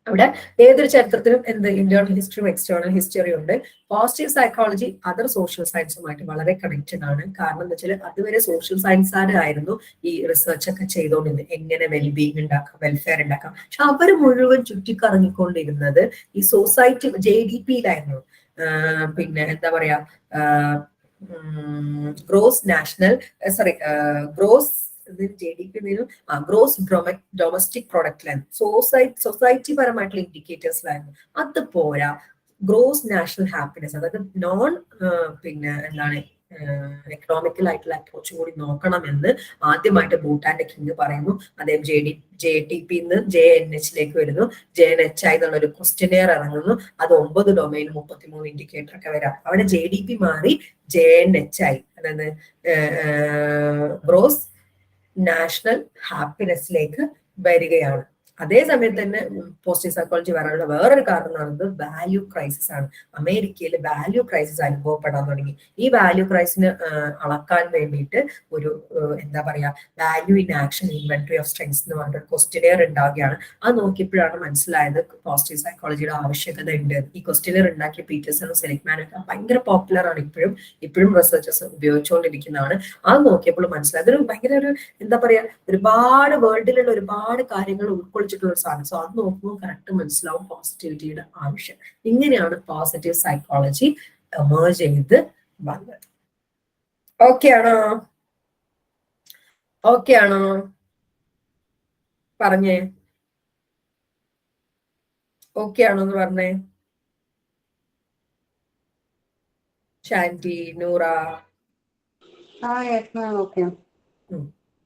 അവിടെ ഏതൊരു ചരിത്രത്തിലും ഇന്റേണൽ ഹിസ്റ്ററിയും എക്സ്റ്റേണൽ ഹിസ്റ്ററിയും ഉണ്ട്. പോസിറ്റീവ് സൈക്കോളജി അതർ സോഷ്യൽ സയൻസുമായിട്ട് വളരെ കണക്റ്റഡ് ആണ്. കാരണം എന്താ വെച്ചാൽ അതുവരെ സോഷ്യൽ സയൻസുകാരായിരുന്നു ഈ റിസർച്ച് ഒക്കെ ചെയ്തുകൊണ്ടിരുന്നത്, എങ്ങനെ വെൽബീങ് ഉണ്ടാക്കാം, വെൽഫെയർ ഉണ്ടാക്കാം. പക്ഷെ അവർ മുഴുവൻ ചുറ്റിക്കറങ്ങിക്കൊണ്ടിരുന്നത് ഈ സൊസൈറ്റി JDPയിലായിരുന്നു. പിന്നെ എന്താ പറയാ, ഗ്രോസ് ഡൊമസ്റ്റിക് പ്രൊഡക്റ്റിലായിരുന്നു, സൊസൈറ്റി പരമായിട്ടുള്ള ഇൻഡിക്കേറ്റേഴ്സിലായിരുന്നു. അത് പോരാ, ഗ്രോസ് നാഷണൽ ഹാപ്പിനെസ്, അതായത് നോൺ എക്കണോമിക്കൽ ആയിട്ടുള്ള അപ്രോച്ച് കൂടി നോക്കണമെന്ന് ആദ്യമായിട്ട് ഭൂട്ടാന്റെ കിങ് പറയുന്നു. അദ്ദേഹം JTP JNH വരുന്നു. JNHI എന്നുള്ള ഒരു ക്വസ്റ്റ്യനെയർ ഇറങ്ങുന്നു. അത് 9 ഡൊമൈൻ 33 ഇൻഡിക്കേറ്റർ ഒക്കെ വരാം. അവിടെ JDP മാറി JNHI, അതായത് ഗ്രോസ് നാഷണൽ ഹാപ്പിനെസ്സിലേക്ക് വരികയാണ്. അതേ സമയത്ത് തന്നെ പോസിറ്റീവ് സൈക്കോളജി വരാനുള്ള വേറൊരു കാരണം എന്ന് പറയുന്നത് വാല്യൂ ക്രൈസിസ് ആണ്. അമേരിക്കയിൽ വാല്യൂ ക്രൈസിസ് അനുഭവപ്പെടാൻ തുടങ്ങി. ഈ വാല്യൂ ക്രൈസിന് അളക്കാൻ വേണ്ടിയിട്ട് ഒരു എന്താ പറയാ, value in action inventory of strengths എന്ന് പറഞ്ഞിട്ട് ക്വസ്റ്റ്യനെയർ ഉണ്ടാവുകയാണ്. അത് നോക്കിയപ്പോഴാണ് മനസ്സിലായത് പോസിറ്റീവ് സൈക്കോളജിയുടെ ആവശ്യകത ഉണ്ട്. ഈ ക്വസ്റ്റ്യനെയർ ഉണ്ടാക്കിയ പീറ്റേഴ്സണും സെലിഗ്മാനും ഒക്കെ ഭയങ്കര പോപ്പുലർ ആണ്. ഇപ്പോഴും റിസർച്ചേഴ്സ് ഉപയോഗിച്ചുകൊണ്ടിരിക്കുന്നതാണ്. അത് നോക്കിയപ്പോൾ മനസ്സിലായത് ഒരു ഭയങ്കര ഒരു എന്താ പറയാ, ഒരുപാട് വേൾഡിലുള്ള ഒരുപാട് കാര്യങ്ങൾ ഉൾക്കൊള്ളിച്ചിട്ടുള്ള ഒരു സാധനം. സോ അത് നോക്കുമ്പോൾ കറക്റ്റ് മനസ്സിലാവും പോസിറ്റിവിറ്റിയുടെ ആവശ്യം. ഇങ്ങനെയാണ് പോസിറ്റീവ് സൈക്കോളജി എമേർജ് ചെയ്ത് വന്നത്. ഓക്കെ ആണോ പറഞ്ഞേ? ഓക്കെ ആണോ എന്ന് പറഞ്ഞേ? ശാന്തി, നൂറ,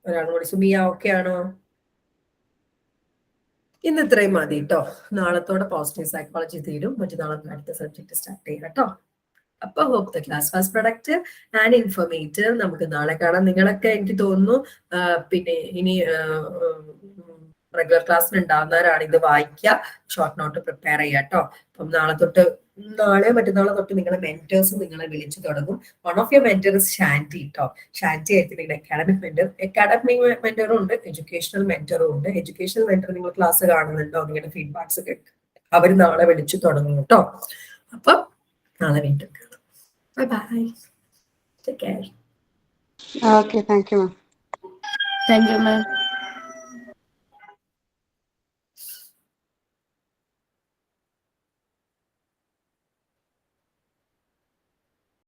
ഒരാളും കൂടി, സുമിയ ഓക്കെ ആണോ? ഇന്ന് ഇത്രയും മതി കേട്ടോ. നാളത്തോടെ പോസിറ്റീവ് സൈക്കോളജി തീരും. മറ്റന്നാളെ അടുത്ത സബ്ജക്ട് സ്റ്റാർട്ട് ചെയ്യാം കേട്ടോ. അപ്പൊ hope the class was productive and informative. നമുക്ക് നാളെ കാണാം. നിങ്ങളൊക്കെ എനിക്ക് തോന്നുന്നു പിന്നെ ഇനി റെഗുലർ ക്ലാസ്സിൽ ഉണ്ടാവുന്നവരാണ് ഇത് വായിക്കുക, ഷോർട്ട് നോട്ട് പ്രിപ്പയർ ചെയ്യുക കേട്ടോ. അപ്പം നാളെയോ മറ്റന്നാളോ തൊട്ട് നിങ്ങളെ മെന്റേഴ്സ് നിങ്ങളെ വിളിച്ചു തുടങ്ങും. One of your mentor is Shanti കേട്ടോ. ഷാൻറ്റി ആയിരിക്കും നിങ്ങളുടെ അക്കാഡമിക് മെന്ററും ഉണ്ട്, എഡ്യൂക്കേഷണൽ മെന്ററും ഉണ്ട്. എഡ്യൂക്കേഷണൽ മെന്റർ നിങ്ങൾ ക്ലാസ് കാണുന്നുണ്ടോ, നിങ്ങളുടെ ഫീഡ്ബാക്സ് ഒക്കെ അവർ നാളെ വിളിച്ചു തുടങ്ങും കേട്ടോ. അപ്പം നാളെ വീണ്ടും കാണാം. Bye. Take care. Okay, thank you, ma'am. Thank you ma'am.